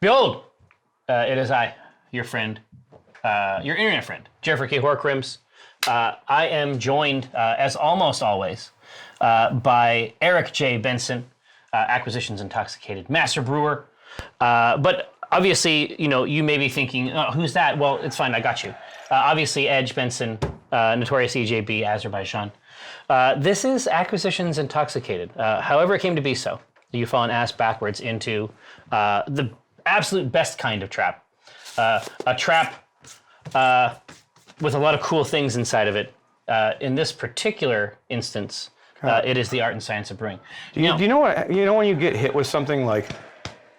Behold, it is I, your friend, your internet friend, Jeffrey K. Horcrims. I am joined, as almost always, by Eric J. Benson, Acquisitions Intoxicated, master brewer. But obviously, you may be thinking, oh, who's that? Well, it's fine, I got you. Obviously, Edge Benson, Notorious EJB, Azerbaijan. This is Acquisitions Intoxicated. However it came to be so. You've fallen ass backwards into the absolute best kind of trap. A trap with a lot of cool things inside of it. In this particular instance, it is the art and science of brewing. Do you know what? You know when you get hit with something like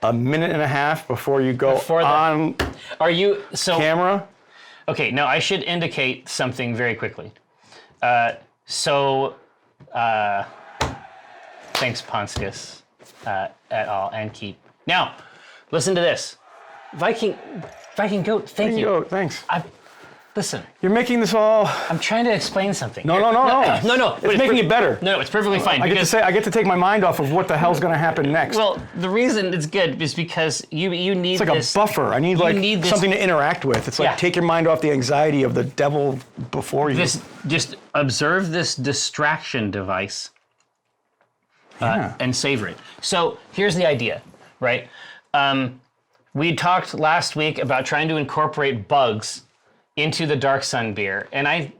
a minute and a half before you go on camera? Okay, now I should indicate something very quickly. Thanks, Ponskus, et al. And Keep. Now, listen to this. Viking Goat, thank you. Goat, thanks. Listen. You're making this all... I'm trying to explain something. No. It's making it better. No, it's perfectly fine. I get to take my mind off of what the hell's going to happen next. Well, the reason it's good is because you need this. It's like a buffer. I need something to interact with. It's like take your mind off the anxiety of the devil before you. Just observe this distraction device and savor it. So here's the idea, right? We talked last week about trying to incorporate bugs into the Dark Sun beer, and I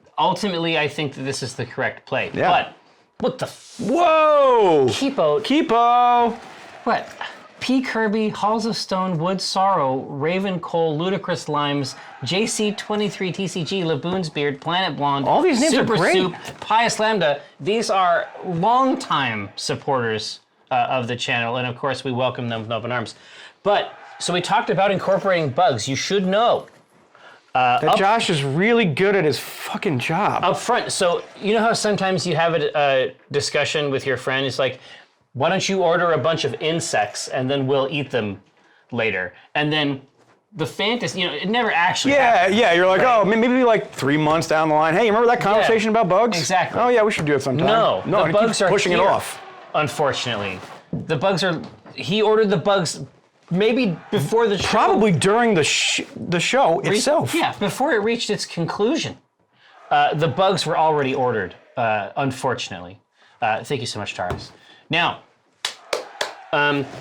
think that this is the correct play. Yeah. But what the Whoa! Keepo. What? P. Kirby, Halls of Stone, Wood Sorrow, Raven Coal, Ludicrous Limes, JC23 TCG, Laboon's Beard, Planet Blonde. All these names Super are great. Soup, Pious Lambda. These are longtime supporters of the channel, and of course we welcome them with open arms. So we talked about incorporating bugs. You should know. Josh is really good at his fucking job. Up front, so you know how sometimes you have a discussion with your friend, it's like, why don't you order a bunch of insects and then we'll eat them later? And then the fantasy, it never actually happens. Yeah, you're like, right? Oh, maybe like 3 months down the line, hey, remember that conversation about bugs? Exactly. Oh yeah, we should do it sometime. No, the bugs are pushing here, it off. Unfortunately. He ordered the bugs maybe before the show. Probably during the show itself. Yeah, before it reached its conclusion. The bugs were already ordered, unfortunately. Thank you so much, Taurus. Now,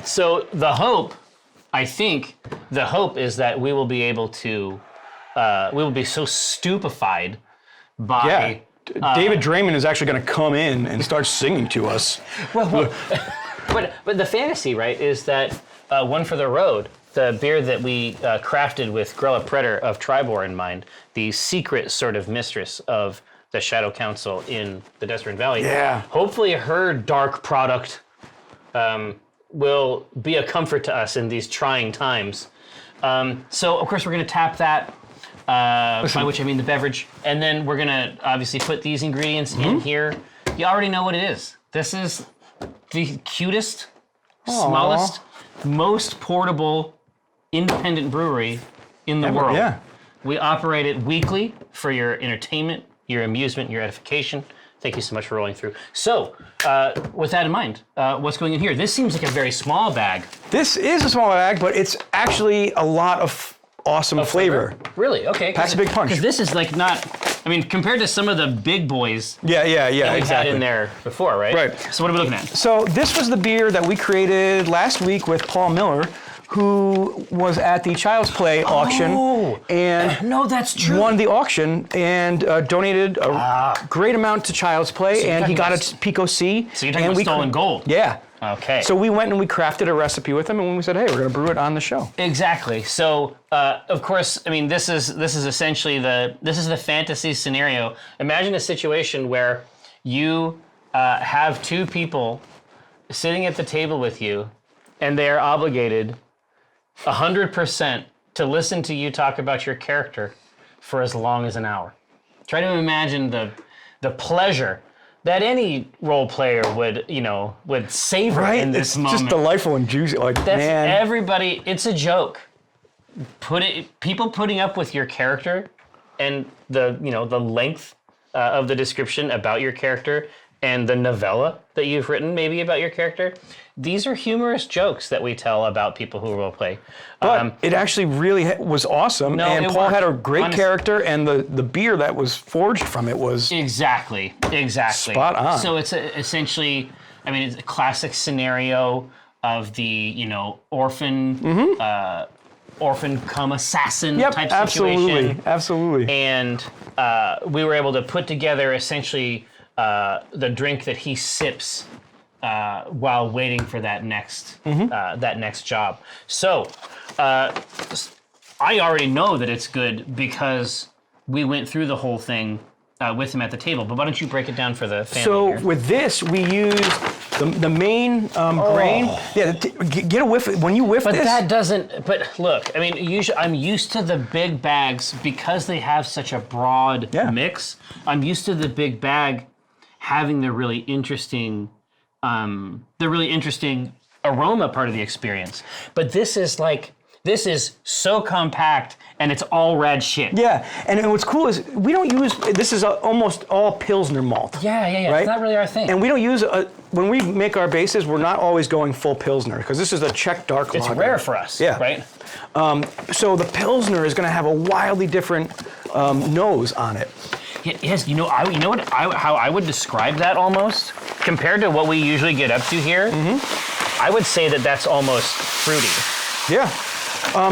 so the hope is that we will be able to, we will be so stupefied by... Yeah, David Draymond is actually going to come in and start singing to us. Well, but the fantasy, right, is that One for the Road, the beer that we crafted with Grella Predator of Tribor in mind, the secret sort of mistress of the Shadow Council in the Desert Valley. Yeah. Hopefully her dark product will be a comfort to us in these trying times. So, of course, we're going to tap that, by which I mean the beverage, and then we're going to obviously put these ingredients in here. You already know what it is. This is the cutest, smallest, most portable independent brewery in the world. Yeah. We operate it weekly for your entertainment, your amusement, your edification. Thank you so much for rolling through. So, with that in mind, what's going in here? This seems like a very small bag. This is a small bag, but it's actually a lot of awesome flavor. Really? Okay. That's a big punch. Because this is compared to some of the big boys Yeah, that we exactly. had in there before, right? Right. So what are we looking at? So this was the beer that we created last week with Paul Miller, who was at the Child's Play auction and no, that's true. won the auction and donated a great amount to Child's Play, So and he got a Pico C. So you're talking about stolen gold. Yeah. Okay. So we went and we crafted a recipe with him, and we said, hey, we're going to brew it on the show. Exactly. So, of course, I mean, this is essentially the fantasy scenario. Imagine a situation where you have two people sitting at the table with you, and they are obligated 100% to listen to you talk about your character for as long as an hour. Try to imagine the pleasure that any role player would savor in this moment. It's just delightful and juicy. Everybody, it's a joke. People putting up with your character and the length of the description about your character and the novella that you've written maybe about your character, these are humorous jokes that we tell about people who role play. But it actually really was awesome, and Paul had a great character, and the beer that was forged from it was exactly spot on. So it's essentially, I mean, it's a classic scenario of the orphan come assassin type situation. Absolutely. And we were able to put together essentially the drink that he sips while waiting for that next job. So I already know that it's good because we went through the whole thing with him at the table. But why don't you break it down for the family? So here? with this, we used the main grain. Yeah, get a whiff. When you whiff but this, that doesn't. But look, I mean, usually I'm used to the big bags because they have such a broad mix. I'm used to the big bag having the really interesting aroma part of the experience. But this is so compact and it's all red shit. Yeah, and what's cool is we don't use, this is almost all Pilsner malt. Yeah. Right? It's not really our thing. And we don't use, when we make our bases, we're not always going full Pilsner because this is a Czech dark lager. It's rare for us, right? So the Pilsner is going to have a wildly different nose on it. Yes, how I would describe that almost, compared to what we usually get up to here, I would say that that's almost fruity. Yeah.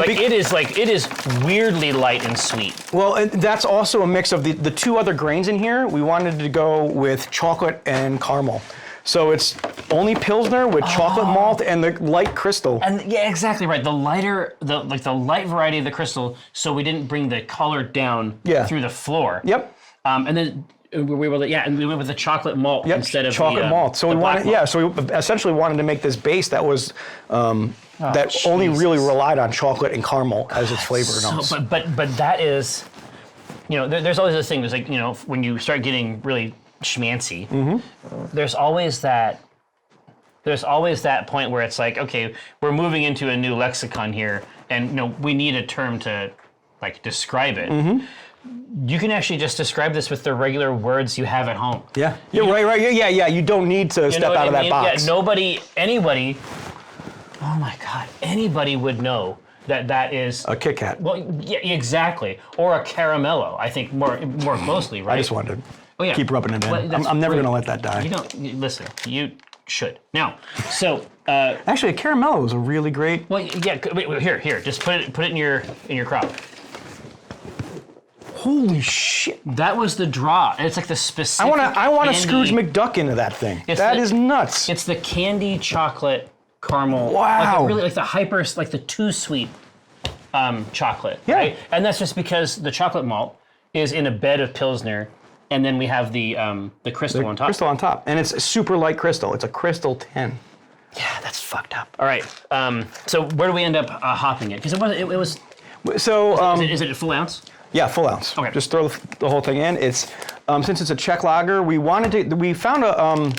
It is weirdly light and sweet. Well, and that's also a mix of the two other grains in here. We wanted to go with chocolate and caramel. So it's only Pilsner with chocolate malt and the light crystal. And yeah, exactly right. The lighter, the light variety of the crystal, so we didn't bring the color down through the floor. Yep. And then we were able to, and we went with the chocolate malt instead of chocolate malt. So we wanted, so we essentially wanted to make this base that was only really relied on chocolate and caramel as its flavor notes. But that is, there's always this thing. There's when you start getting really schmancy, there's always that point where it's like, okay, we're moving into a new lexicon here, and we need a term to describe it. You can actually just describe this with the regular words you have at home. Yeah. Right. Yeah. You don't need to step out of that box. Yeah, anybody. Oh my God! Anybody would know that is a Kit Kat. Well, yeah, exactly, or a caramello. I think more closely, right? I just wanted to keep rubbing it in. Well, I'm never going to let that die. You don't listen. You should now. So actually, a caramello is a really great. Well, yeah. Wait, here. Just put it in your crop. Holy shit! That was the draw. It's like the specific. I want to Scrooge McDuck into that thing. That is nuts. It's the candy chocolate caramel. Wow. Really the hyper, the too sweet chocolate. Yeah. Right? And that's just because the chocolate malt is in a bed of Pilsner, and then we have the crystal on top. Crystal on top, and it's a super light crystal. It's a crystal 10. Yeah, that's fucked up. All right. So where do we end up hopping it? Because it was. So is it a full ounce? Yeah, full ounce. Okay. Just throw the whole thing in. It's since it's a Czech lager, we found a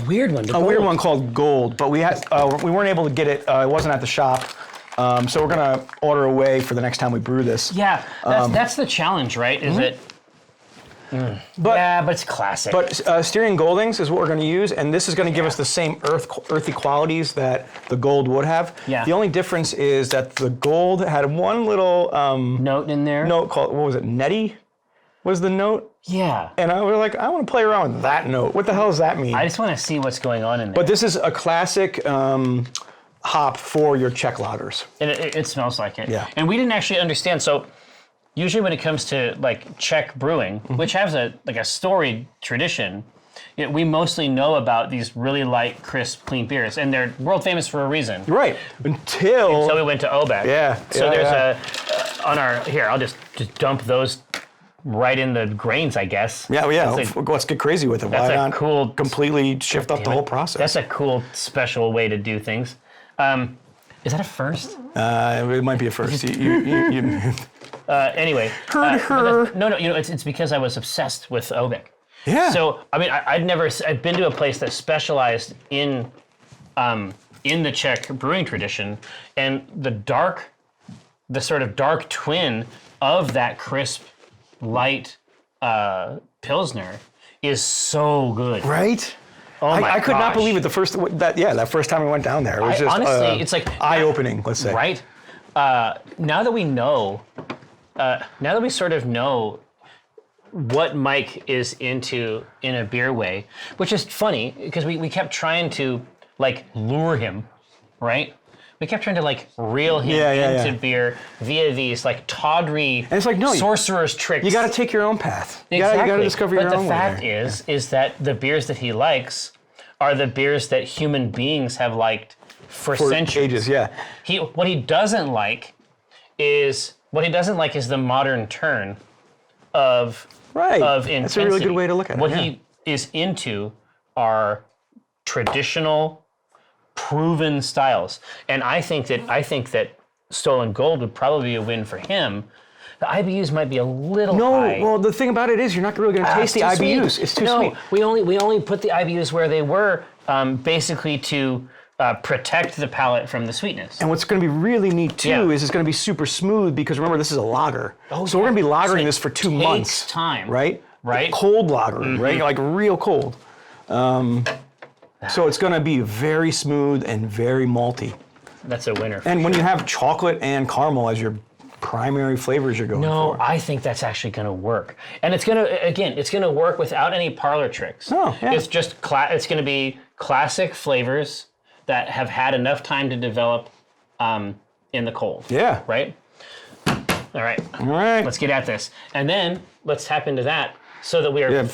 weird one. A weird one called Gold, but we weren't able to get it. It wasn't at the shop, so we're gonna order away for the next time we brew this. Yeah, that's the challenge, right? Is it? But it's classic. But Styrian Goldings is what we're going to use, and this is going to give us the same earthy qualities that the Gold would have. Yeah. The only difference is that the Gold had one little note in there. Note called, what was it? Netty was the note. Yeah. And I was like, I want to play around with that note. What the hell does that mean? I just want to see what's going on in there. But this is a classic hop for your Czech lagers. And it smells like it. Yeah. And we didn't actually understand. So usually when it comes to Czech brewing, which has a storied tradition, we mostly know about these really light, crisp, clean beers, and they're world famous for a reason. Right. Until we went to Obek. Yeah. So I'll just dump those right in the grains, I guess. Yeah. Let's get crazy with it. Why not cool completely shift up the whole process? That's a cool, special way to do things. Is that a first? It might be a first. Anyway. Heard. No, it's because I was obsessed with Obek. Yeah. So, I mean, I'd been to a place that specialized in the Czech brewing tradition, and the sort of dark twin of that crisp, light Pilsner is so good. Right? Oh my I could not gosh. believe it that first time we went down there. It was just honestly, it's like eye-opening, let's say. right. Now that we know, now that we sort of know what Mike is into in a beer way, which is funny because we kept trying to like lure him, right? We kept trying to like reel him into beer via these like tawdry And it's like, no, sorcerer's tricks. You got to take your own path. Exactly. You got to discover your own way. But the fact is that the beers that he likes are the beers that human beings have liked for centuries. Ages, yeah. What he doesn't like is the modern turn of intensity. That's a really good way to look at it. What he is into are traditional, proven styles, and I think that Stolen Gold would probably be a win for him. The IBUs might be a little high. No, well, the thing about it is you're not really going to taste the IBUs. It's too sweet. We only put the IBUs where they were, basically to protect the palate from the sweetness. And what's going to be really neat too is it's going to be super smooth because remember this is a lager. So we're going to be lagering this for 2 months. Takes time. Right? Right. Cold lager, right? Like real cold. So it's going to be very smooth and very malty. That's a winner. And when you have chocolate and caramel as your primary flavors you're going for. No, I think that's actually going to work. And it's going to work without any parlor tricks. Oh, yeah. It's just it's going to be classic flavors that have had enough time to develop in the cold. Yeah. Right? All right. All right. Let's get at this. And then let's tap into that so that we are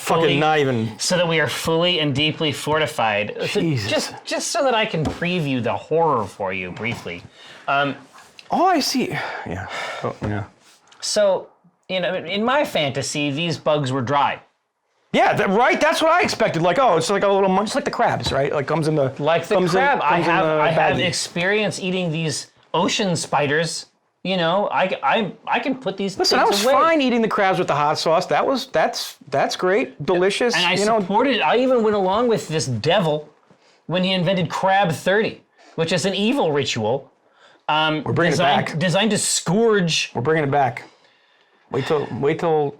fully and deeply fortified. Jesus. Just so that I can preview the horror for you briefly. Oh, I see. Yeah. Oh, yeah. So, in my fantasy, these bugs were dry. Yeah, right. That's what I expected. Like, it's like a little munch, like the crabs, right? Like comes in the crab. I have baggie. experience eating these ocean spiders. I can put these. Listen, I things was away. fine eating the crabs with the hot sauce. That's great, delicious. And I supported. I even went along with this devil when he invented Crab 30, which is an evil ritual. We're bringing it back. Designed to scourge. We're bringing it back. Wait till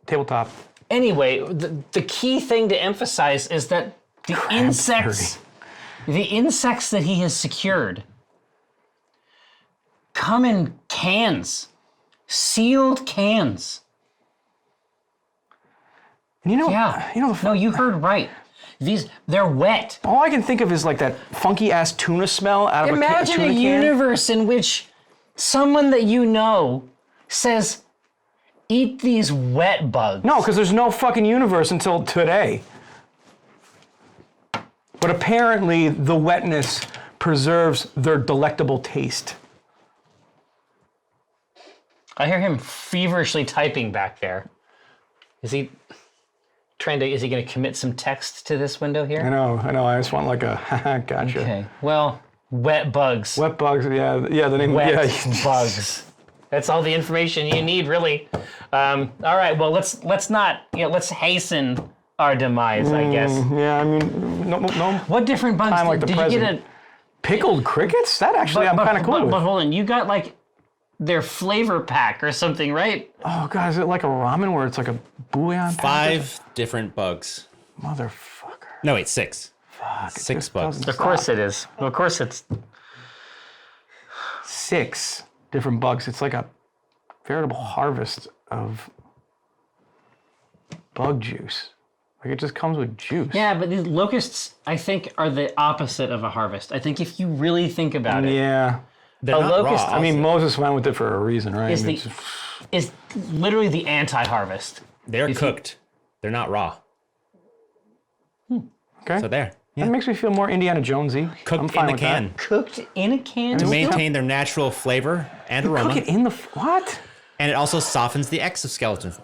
tabletop. Anyway, the key thing to emphasize is that the insects that he has secured come in cans, sealed cans. And You heard right. They're wet. All I can think of is like that funky ass tuna smell out of Imagine a tuna can. universe in which someone that you know says, "Eat these wet bugs." No, because there's no fucking universe until today. But apparently the wetness preserves their delectable taste. I hear him feverishly typing back there. Is he going to commit some text to this window here? I know. I just want like a gotcha. Okay. Well, wet bugs. Wet bugs, yeah, the name. Wet Yeah. bugs. That's all the information you need, really. All right. Well, let's hasten our demise, I guess. Yeah, I mean, no. What different bugs Time like the did you get? present. Pickled crickets? That actually I'm kind of cool with. But hold on, you got like their flavor pack or something, right? Oh god, is it like a ramen where it's like a bouillon pack? 5 different bugs. Motherfucker. No, wait, 6. Fuck. 6 bugs. Of course it is. Of course it's. 6 different bugs. It's like a veritable harvest of bug juice. Like it just comes with juice. Yeah, but these locusts, I think, are the opposite of a harvest. I think if you really think about it, Yeah. They're a not locust raw. I mean, Moses went with it for a reason, right? is literally the anti-harvest. They're cooked. They're not raw. Okay. So there. That makes me feel more Indiana Jonesy. Cooked I'm fine in the with can. that. Cooked in a can. To maintain their natural flavor and aroma. Cook it in the what? And it also softens the exoskeleton.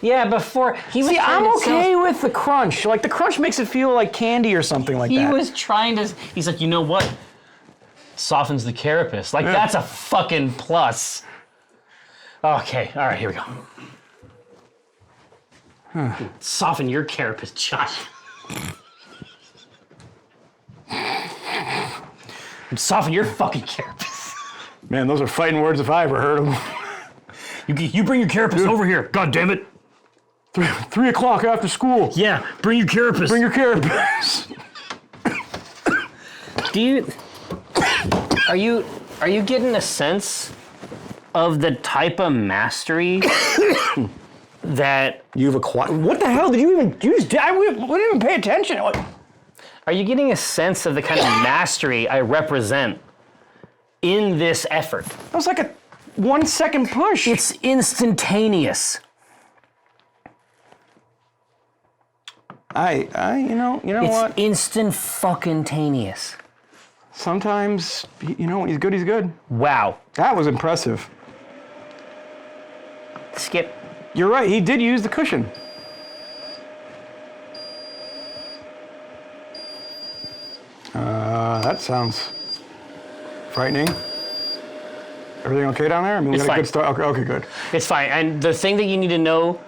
Yeah, before he was. See, trying I'm to sell- okay with the crunch. Like the crunch makes it feel like candy or something like He that. was trying to. He's like, you know what? Softens the carapace. Like that's a fucking plus. Okay, all right, here we go. Soften your carapace, Josh. Soften your fucking carapace. Man, those are fighting words if I ever heard them. You bring your carapace over here. God damn it. 3 o'clock after school. Yeah, bring your carapace. Bring your carapace. Are you getting a sense of the type of mastery that You've acquired. What the hell did you even? We didn't even pay attention. are you getting a sense of the kind of mastery I represent in this effort? That was like a 1 second push. It's instantaneous. You know It's what? instant fucking taneous. Sometimes, when he's good, he's good. Wow. That was impressive. Skip. You're right, he did use the cushion. That sounds frightening. Everything okay down there? I mean, we It's got a fine. good start. Okay, good. It's fine. And the thing that you need to know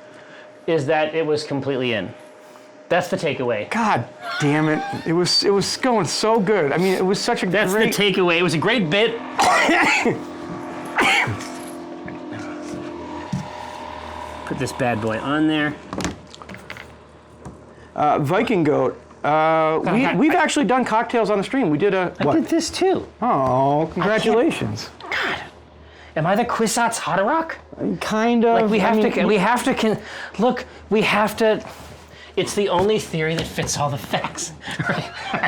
is that it was completely in. That's the takeaway. God damn it. It was going so good. I mean, it was such a That's great... the takeaway. It was a great bit. Put this bad boy on there. Viking Goat. We've actually done cocktails on the stream. We did a... I did this too. Oh, congratulations. Am I the Kwisatz Haderach? Kind of. Like we have to. It's the only theory that fits all the facts.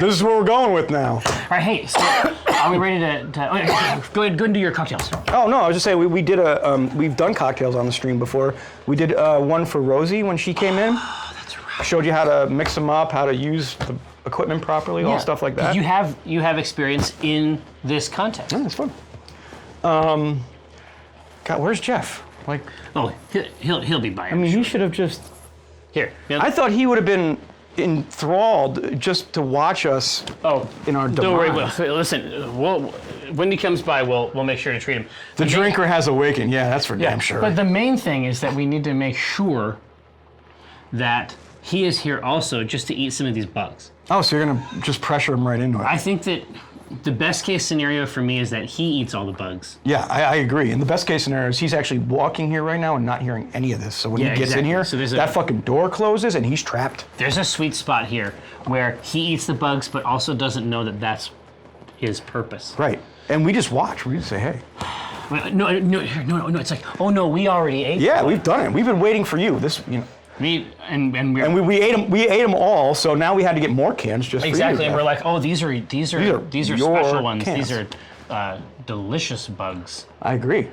This is what we're going with now. All right, hey, so are we ready to go ahead and do your cocktails? Oh no, I was just saying we did we've done cocktails on the stream before. We did one for Rosie when she came in. Oh, that's right. Showed you how to mix them up, how to use the equipment properly, all stuff like that. You have experience in this context. Yeah, it's fun. God, where's Jeff? Like, Oh, he'll be by. I mean, he should have just. Here. I thought he would have been enthralled just to watch us. Oh, in our don't worry. demise. Listen, when he comes by, we'll make sure to treat him. The drinker has awakened. Yeah, that's for damn sure. But the main thing is that we need to make sure that he is here also just to eat some of these bugs. Oh, so you're gonna just pressure him right into it? I think that the best case scenario for me is that he eats all the bugs. Yeah, I agree. In the best case scenario is he's actually walking here right now and not hearing any of this. So when he gets exactly. in here, So there's that fucking door closes and he's trapped. There's a sweet spot here where he eats the bugs but also doesn't know that that's his purpose. Right. And we just watch. We just say, hey. No. It's like, oh no, we already ate. Yeah, the we've done it. We've been waiting for you. We We ate them all. So now we had to get more cans just exactly, for you. and we're like, oh, these are your special ones. cans. These are delicious bugs. I agree.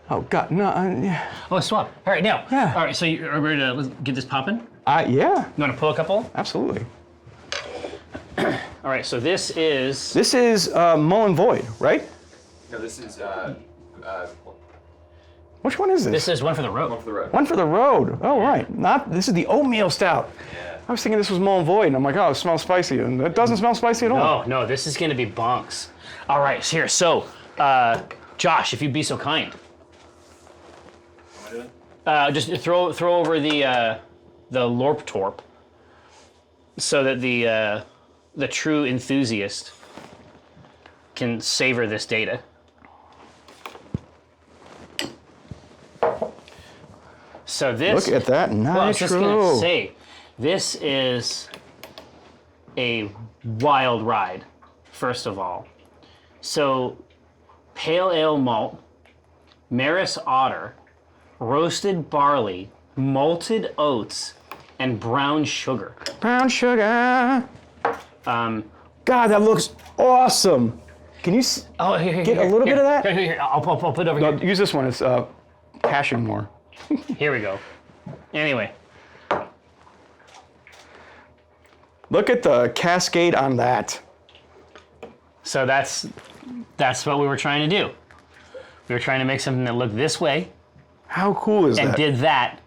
Oh God, no. Yeah. Oh, swap. All right, now. Yeah. All right, so are we ready to let's get this popping? Yeah. You want to pull a couple? Absolutely. All right, so this is. This is Mullen Void, right? No, this is Which one is this? This is one for the road. one for the road. One for the road. Oh, right. This is the oatmeal stout. Yeah. I was thinking this was Mullen Void, and I'm like, oh, it smells spicy, and it doesn't smell spicy at all. No, this is going to be bonks. All right, here. So, Josh, if you'd be so kind. What am I doing? Just throw over the Lorp Torp, so that the true enthusiast can savor this data. So this. Look at that nitro. Well, I was just gonna say, this is a wild ride. First of all, so pale ale malt, Maris Otter, roasted barley, malted oats, and brown sugar. Brown sugar. God, that looks awesome. Can you Oh, here, get a little bit of that? Here. I'll put it over No, here. use this one. It's caching more. Here we go. Anyway, Look at the cascade on that. so that's what we were trying to do. We were trying to make something that looked this way How cool is and that? did that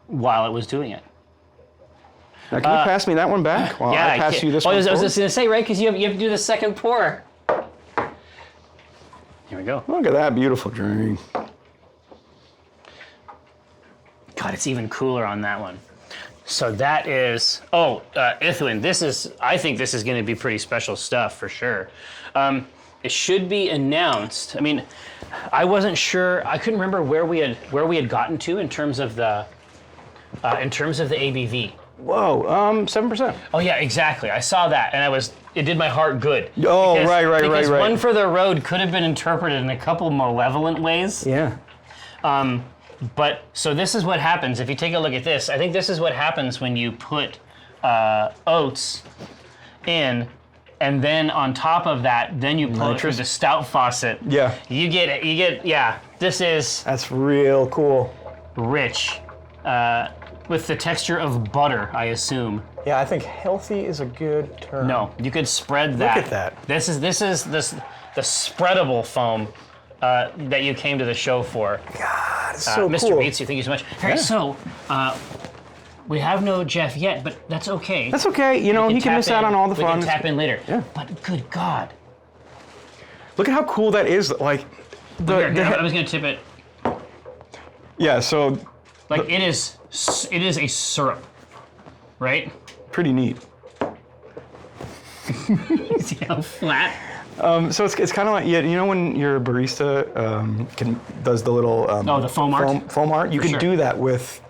while it was doing it. Now, can you pass me that one back while I pass can't- you this I one? was forward? just gonna say, right? Because you have to do the second pour. Here we go. Look at that beautiful drink. God, it's even cooler on that one. So that is, Ithwin, I think this is going to be pretty special stuff for sure. it should be announced. I mean, I wasn't sure. I couldn't remember where we had gotten to in terms of the ABV. Whoa, 7%. Oh yeah, exactly. I saw that, and it did my heart good. Oh, right. Because One for the Road could have been interpreted in a couple malevolent ways. Yeah. But so this is what happens if you take a look at this. I think this is what happens when you put oats in, and then on top of that, then you pull it through the stout faucet. Yeah. You get. This is That's real cool. rich, with the texture of butter, I assume. Yeah, I think healthy is a good term. No, you could spread that. Look at that. This is the spreadable foam that you came to the show for. God, it's so Mr. cool. Beats, thank you so much. All right, so we have no Jeff yet, but that's okay. That's okay. You know, he can miss out on all the We fun. can tap in later. Yeah. But good God. Look at how cool that is. Like, Here, I was going to tip it. yeah, so Like, it is a syrup, right? pretty neat. See how flat? So it's kind of like, you know when your barista does the little The foam art? foam art? You can sure. do that with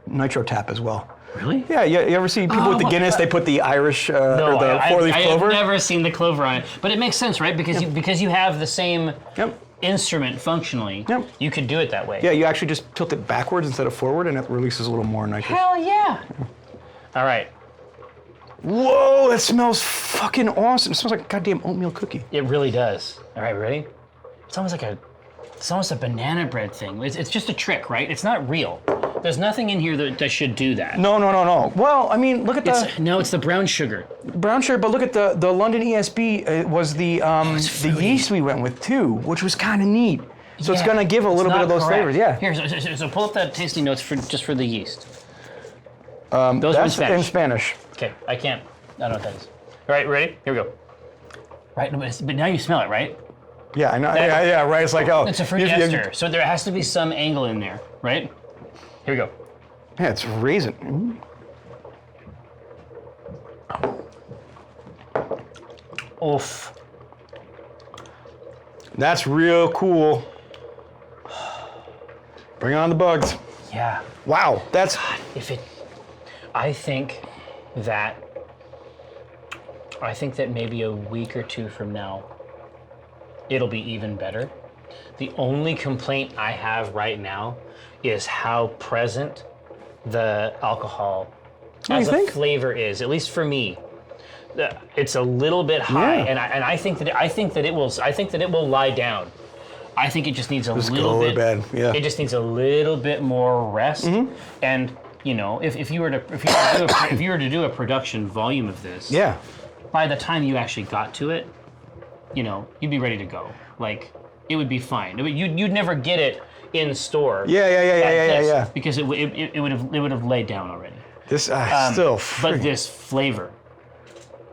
nitro tap as well. Really? Yeah, you ever see people with the Guinness? They put the Irish or the four-leaf I clover. have never seen the clover on it, but it makes sense, right? Because you have the same Yep. instrument functionally. Yep. You could do it that way. Yeah, you actually just tilt it backwards instead of forward, and it releases a little more nitrous. Hell yeah! All right. Whoa, that smells fucking awesome. It smells like a goddamn oatmeal cookie. It really does. All right, ready? It's almost a banana bread thing. It's just a trick, right? It's not real. There's nothing in here that should do that. No. Well, I mean, look at It's the brown sugar. brown sugar, but look at the London ESB was the yeast we went with too, which was kind of neat. So it's Yeah, gonna give a it's little bit not of those correct. flavors. Yeah. Here, so pull up that tasting notes just for the yeast. Those are in That's Spanish. in Spanish. Okay, I don't know what that is. All right, ready? Here we go. Right, but now you smell it, right? Yeah, I know. Yeah, right. It's like, oh. It's a fruity ester, so there has to be some angle in there, right? Here we go. Yeah, it's raisin. Oof. That's real cool. Bring on the bugs. Yeah. Wow, that's I think that maybe a week or two from now, it'll be even better. The only complaint I have right now is how present the alcohol as you a think? flavor is, at least for me. It's a little bit high, Yeah. and I think that it will lie down. I think it just needs a little go to bit. bed, yeah. It just needs a little bit more rest. And you know, if you were to do a production volume of this, yeah. by the time you actually got to it, you know, you'd be ready to go. Like, it would be fine. You'd never get it in store. Yeah. Because it would have laid down already. This But still friggin' this flavor,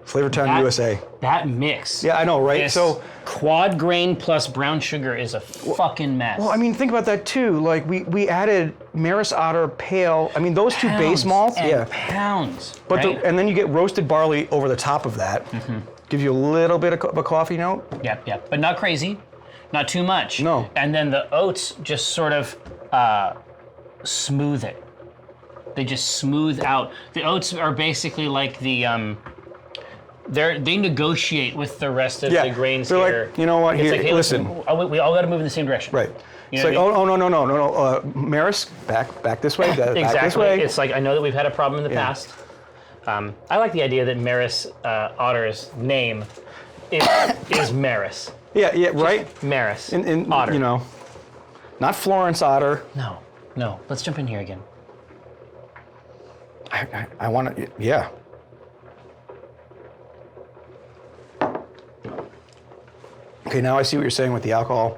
Flavor Town that- USA. that mix. Yeah, I know, right? This So, quad grain plus brown sugar is a fucking mess. well, I mean, think about that too. Like we added Maris Otter Pale. I mean, those two base malts. and Yeah. pounds. But right? and then you get roasted barley over the top of that. Gives you a little bit of a coffee note. Yep. But not crazy, not too much. No. And then the oats just sort of smooth it. They just smooth out. The oats are basically like the they negotiate with the rest of the grains they're here. like, you know what? It's Here, like, hey, listen. we all got to move in the same direction. Right. You It's know like, what I mean? no. Maris, back this way. Back Exactly. this way. It's like, I know that we've had a problem in the past. I like the idea that Maris Otter's name is Maris. Yeah, right. Maris In Otter. you know, not Florence Otter. No. Let's jump in here again. I want to. Yeah. Okay, now I see what you're saying with the alcohol.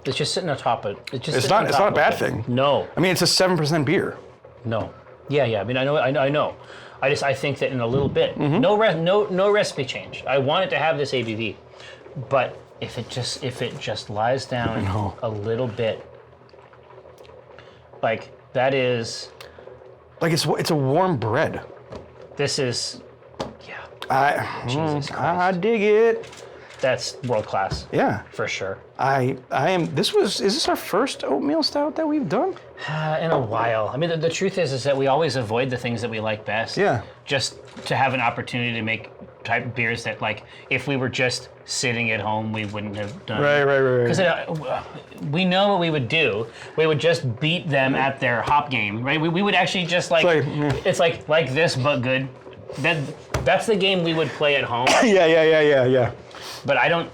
It's just sitting on top of it. It's not a bad thing. No. I mean, it's a 7% beer. No. Yeah. I mean, I know. I think that in a little bit, no recipe change. I want it to have this ABV, but if it just lies down a little bit, like that is. Like it's a warm bread. This is. Yeah. Jesus I dig it. That's world class. Yeah. For sure. I am. Is this our first oatmeal stout that we've done? In a while. I mean, the truth is that we always avoid the things that we like best. Yeah. Just to have an opportunity to make type beers that, like, if we were just sitting at home, we wouldn't have done. Right. Because we know what we would do. We would just beat them at their hop game, right? We would actually just it's like this, but good. That's the game we would play at home. Yeah. But I don't.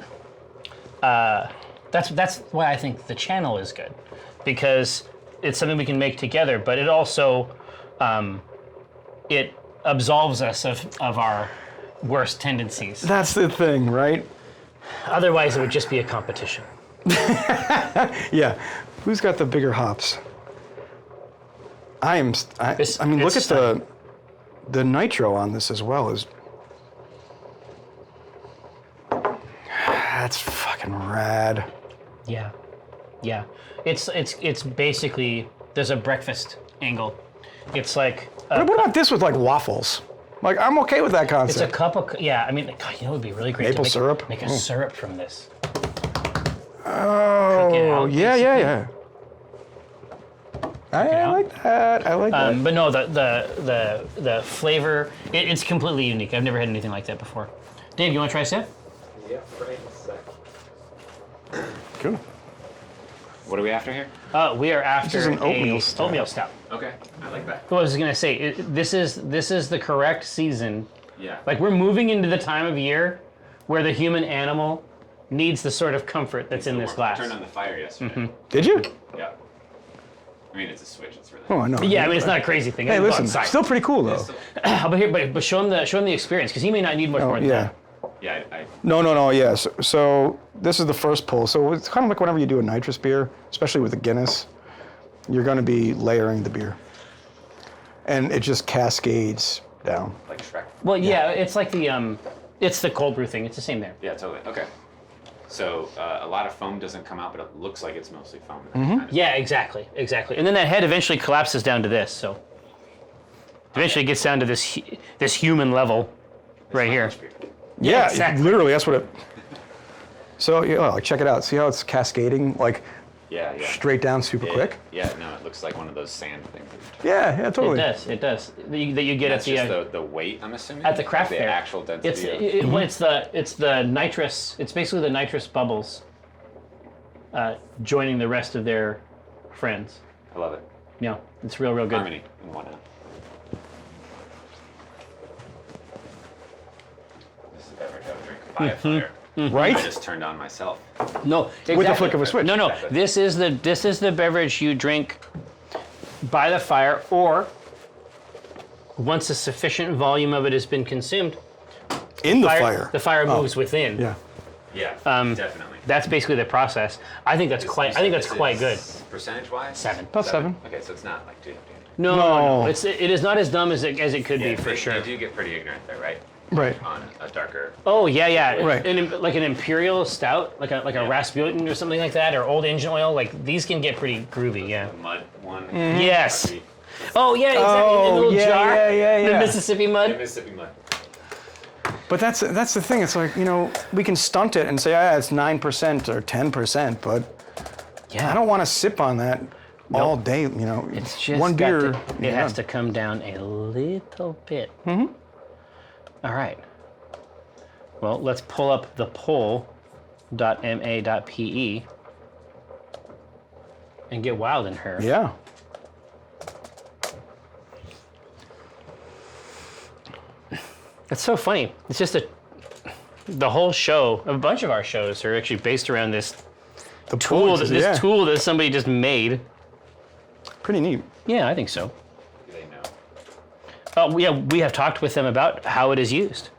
That's why I think the channel is good, because it's something we can make together. But it also it absolves us of our worst tendencies. That's the thing, right? Otherwise, it would just be a competition. Yeah. Who's got the bigger hops? I mean, look at the nitro on this as well. That's fucking rad. Yeah. It's basically, there's a breakfast angle. It's like What about this with like waffles? Like, I'm okay with that it's a concept. cup of I mean, God, you know, it would be really great Maple to syrup? make a syrup from this. Oh, yeah. I out. like that. I like that. But no, the flavor, it's completely unique. I've never had anything like that before. Dave, you want to try a sip? Yeah, right. Cool. What are we after here? We are after This is an oatmeal stout. Oatmeal stout. Okay, I like that. What I was gonna say, this is the correct season. Yeah. Like, we're moving into the time of year where the human animal needs the sort of comfort that's in this glass. I turned on the fire yesterday. Did you? Yeah. I mean, it's a switch. It's really. Oh, I know. Yeah, I mean, it's not a crazy thing. Hey, Go listen, outside. still pretty cool though. But show him the experience, because he may not need much more than Yeah. that. Yeah, I No, yeah. So this is the first pull. So it's kind of like whenever you do a nitrous beer, especially with a Guinness, you're going to be layering the beer. And it just cascades down. like Shrek. Well, yeah, it's like it's the cold brew thing. It's the same there. Yeah, totally. Okay. So a lot of foam doesn't come out, but it looks like it's mostly foam. Yeah, exactly. And then that head eventually collapses down to this. So eventually it gets down to this human level right here. Yeah, exactly. literally, that's what it. So like check it out. See how it's cascading like Yeah. straight down super quick? Yeah, no, it looks like one of those sand things. Yeah, totally. It does. That you get That's at just the weight, I'm assuming. at the craft the fair. actual density. It's the nitrous. It's basically the nitrous bubbles joining the rest of their friends. I love it. Yeah, it's real good. Harmony in one out. This is a beverage I would drink by a fire. Right? I just turned on myself. No, exactly. With the flick of a switch. No. Exactly. This is the beverage you drink by the fire, or once a sufficient volume of it has been consumed, In the fire. the fire moves within. Yeah. Yeah, definitely. That's basically the process. I think that's quite good. Percentage-wise? 7. About 7. Okay, so it's not like 2. No. It is not as dumb as it could be for sure. You do get pretty ignorant there, right? Right. On a darker. Oh yeah. Right. Like an imperial stout, like a Rasputin or something like that, or old engine oil. Like, these can get pretty groovy. Yeah. The mud one. Yes. Oh yeah, exactly. Oh, In the little yeah, jar. yeah. The Mississippi mud. The Mississippi mud. But that's the thing. It's like, we can stunt it and say, it's 9% or 10%, but Yeah. I don't want to sip on that all day. It's just one beer. it has to come down a little bit. Mm-hmm. All right. Well, let's pull up the poll.ma.pe and get wild in her. Yeah. It's so funny. It's just the whole show, a bunch of our shows are actually based around this tool that somebody just made. Pretty neat. Yeah, I think so. Do they know? Oh, yeah, we have talked with them about how it is used.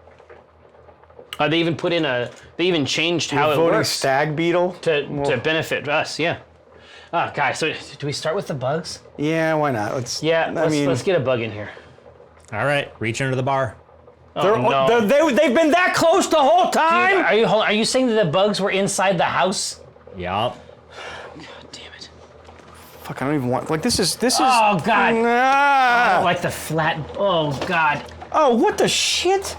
They even changed how it Voting works stag beetle. to benefit us. Yeah. Guys, so do we start with the bugs? Yeah, why not? Let's get a bug in here. All right, reach under the bar. They've been that close the whole time. Are you saying that the bugs were inside the house? Yup. God damn it. Fuck, I don't even want. Like, this is. Oh, God. Ah. Like the flat. Oh, God. Oh, what the shit?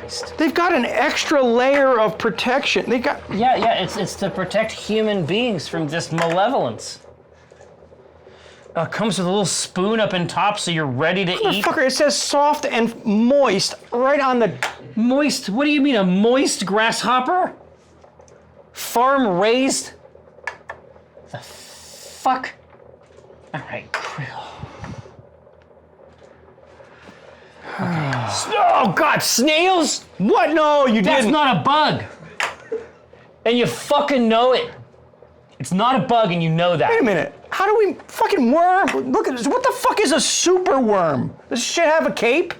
Christ. They've got an extra layer of protection. They got. Yeah, it's to protect human beings from this malevolence. It comes with a little spoon up in top so you're ready to eat. Motherfucker, it says soft and moist right on the. Moist? What do you mean, a moist grasshopper? Farm raised? The fuck? All right. Oh God, snails? What? No, you That's didn't. not a bug. And you fucking know it. It's not a bug and you know that. Wait a minute. How do we fucking worm? Look at this. What the fuck is a super worm? Does this shit have a cape?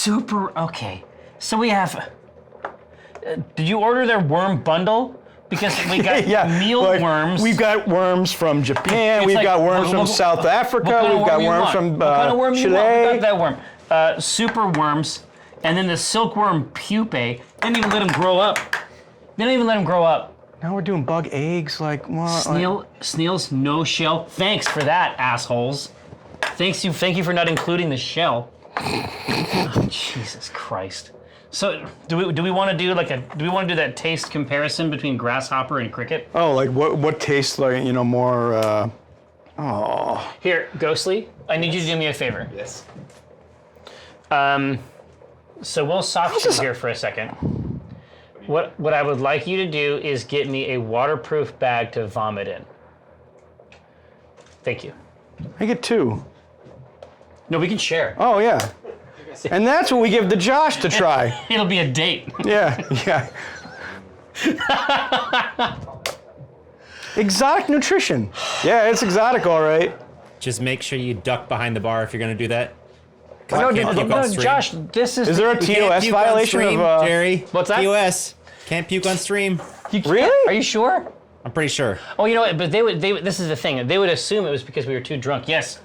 Okay. So we have. Did you order their worm bundle? Because we got mealworms. We've got worms from Japan. It's We've like, got worms from South Africa. We've got worms from what kind of worm Chile. you want? We got that worm. Super worms, and then the silkworm pupae. Didn't even let them grow up. Now we're doing bug eggs, like what? Snails, no shell. Thanks for that, assholes. Thank you for not including the shell. Oh, Jesus Christ. So do we want to do that taste comparison between grasshopper and cricket? Oh, like what tastes like, more? Here, Ghostly, I need you to do me a favor. Yes. So we'll soft shoe here for a second. What I would like you to do is get me a waterproof bag to vomit in. Thank you. I get 2. No, we can share. Oh yeah. And that's what we give to Josh to try. It'll be a date. Yeah. Exotic nutrition. Yeah, it's exotic, all right. Just make sure you duck behind the bar if you're going to do that. No, Can't puke on stream. Josh, this is. Is there a You can't TOS puke on violation stream, of? Jerry? What's that? TOS. Can't puke on stream. You can't- Really? Are you sure? I'm pretty sure. Oh, you know what? But they would. This is the thing. They would assume it was because we were too drunk. Yes.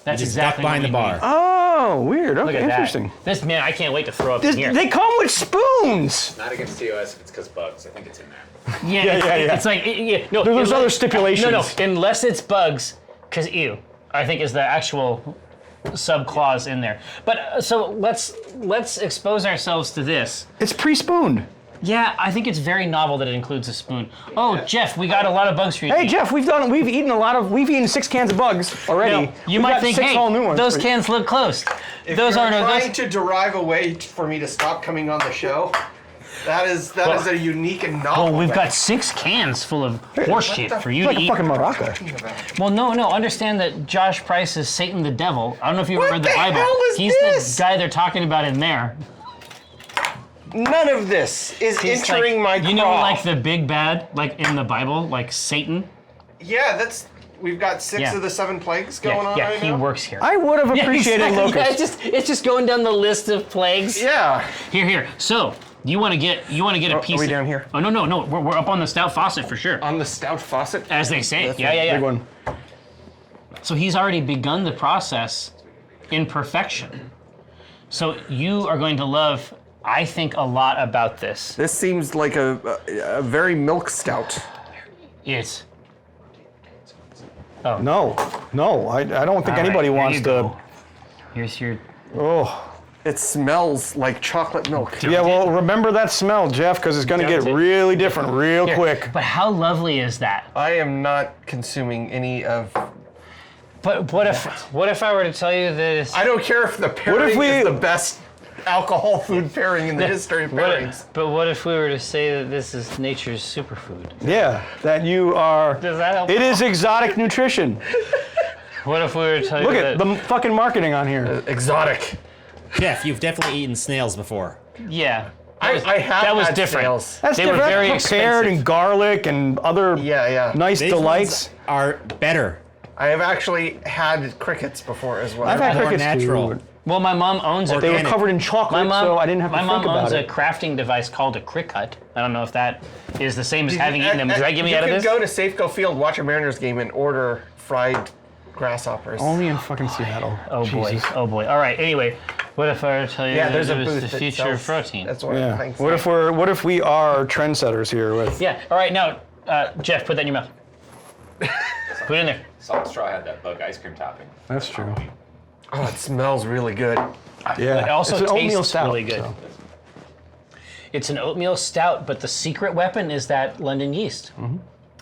That's Just exactly duck behind what the we bar. mean. Oh, weird. Look Okay, at that. interesting. This man, I can't wait to throw up in here. They come with spoons. Not against TOS if it's because bugs. I think it's in there. Yeah. It's like no. There's unless- other stipulations. No, unless it's bugs, because ew, I think is the actual sub clause in there. But so let's expose ourselves to this. It's pre-spooned. Yeah, I think it's very novel that it includes a spoon. Oh, Jeff, we got a lot of bugs for you. to Hey eat. Jeff, we've eaten 6 cans of bugs already. No, you We've might got think, 6 hey, whole new ones. those cans look close. If Those you're aren't trying those. to derive a way for me to stop coming on the show, that is a unique and novel. Well, we've way. got 6 cans full of horse shit for you It's like to a eat. fucking maraca. Well, no. Understand that Josh Price is Satan the devil. I don't know if you ever What read the the Bible. hell is He's this? the guy they're talking about in there. None of this is He's entering like, my You know, craw. like the big bad, like in the Bible, like Satan. Yeah, we've got 6 Yeah. of the 7 plagues going on right he now. works here. I would have Yeah, appreciated exactly. Yeah, locusts. it's just going down the list of plagues. Yeah. Here. So you want to get a piece. Are we of- down here? Oh no. We're up on the stout faucet for sure, On the stout faucet. as they say. That's Yeah. Big one. So he's already begun the process in perfection. So you are going to love, I think, a lot about this. This seems like a very milk stout. It's No, I don't think anybody wants to. Here's your. Oh. It smells like chocolate milk. Yeah, well, remember that smell, Jeff, because it's going to get Don't it? really different real Here. quick. But how lovely is that? I am not consuming any of. But what if I were to tell you that it's, I don't care if the pairing we- is the best alcohol food pairing in the history of pairings. but what if we were to say that this is nature's superfood? Yeah, that you are. Does that help? It is exotic nutrition. What if we were to tell Look you at that? the fucking marketing on here. Exotic. Jeff, you've definitely eaten snails before. Yeah. I have that was had different. snails. That's They were different. very That's prepared expensive. and garlic and other Yeah. nice These delights. ones are better. I have actually had crickets before as well. I've had more crickets natural. too. Well, my mom owns a. They were Organic. covered in chocolate, so I didn't have to my think mom about owns it. a crafting device called a cricut. I don't know if that is the same as having eaten them. Drag me you out of could this. go to Safeco Field, watch a Mariners game, and order fried grasshoppers. Only in fucking Seattle. Oh Jesus. boy. All right. Anyway, what if I were to tell you Yeah, that there's it a was booth the that future of sells- protein? That's what I Yeah. think. What if we are trendsetters here with? Yeah. All right. Now, Jeff, put that in your mouth. Put it in there. Salt Straw had that bug ice cream topping. That's true. Oh, it smells really good. Yeah. It also it's an oatmeal tastes stout, really good. so. It's an oatmeal stout, but the secret weapon is that London yeast.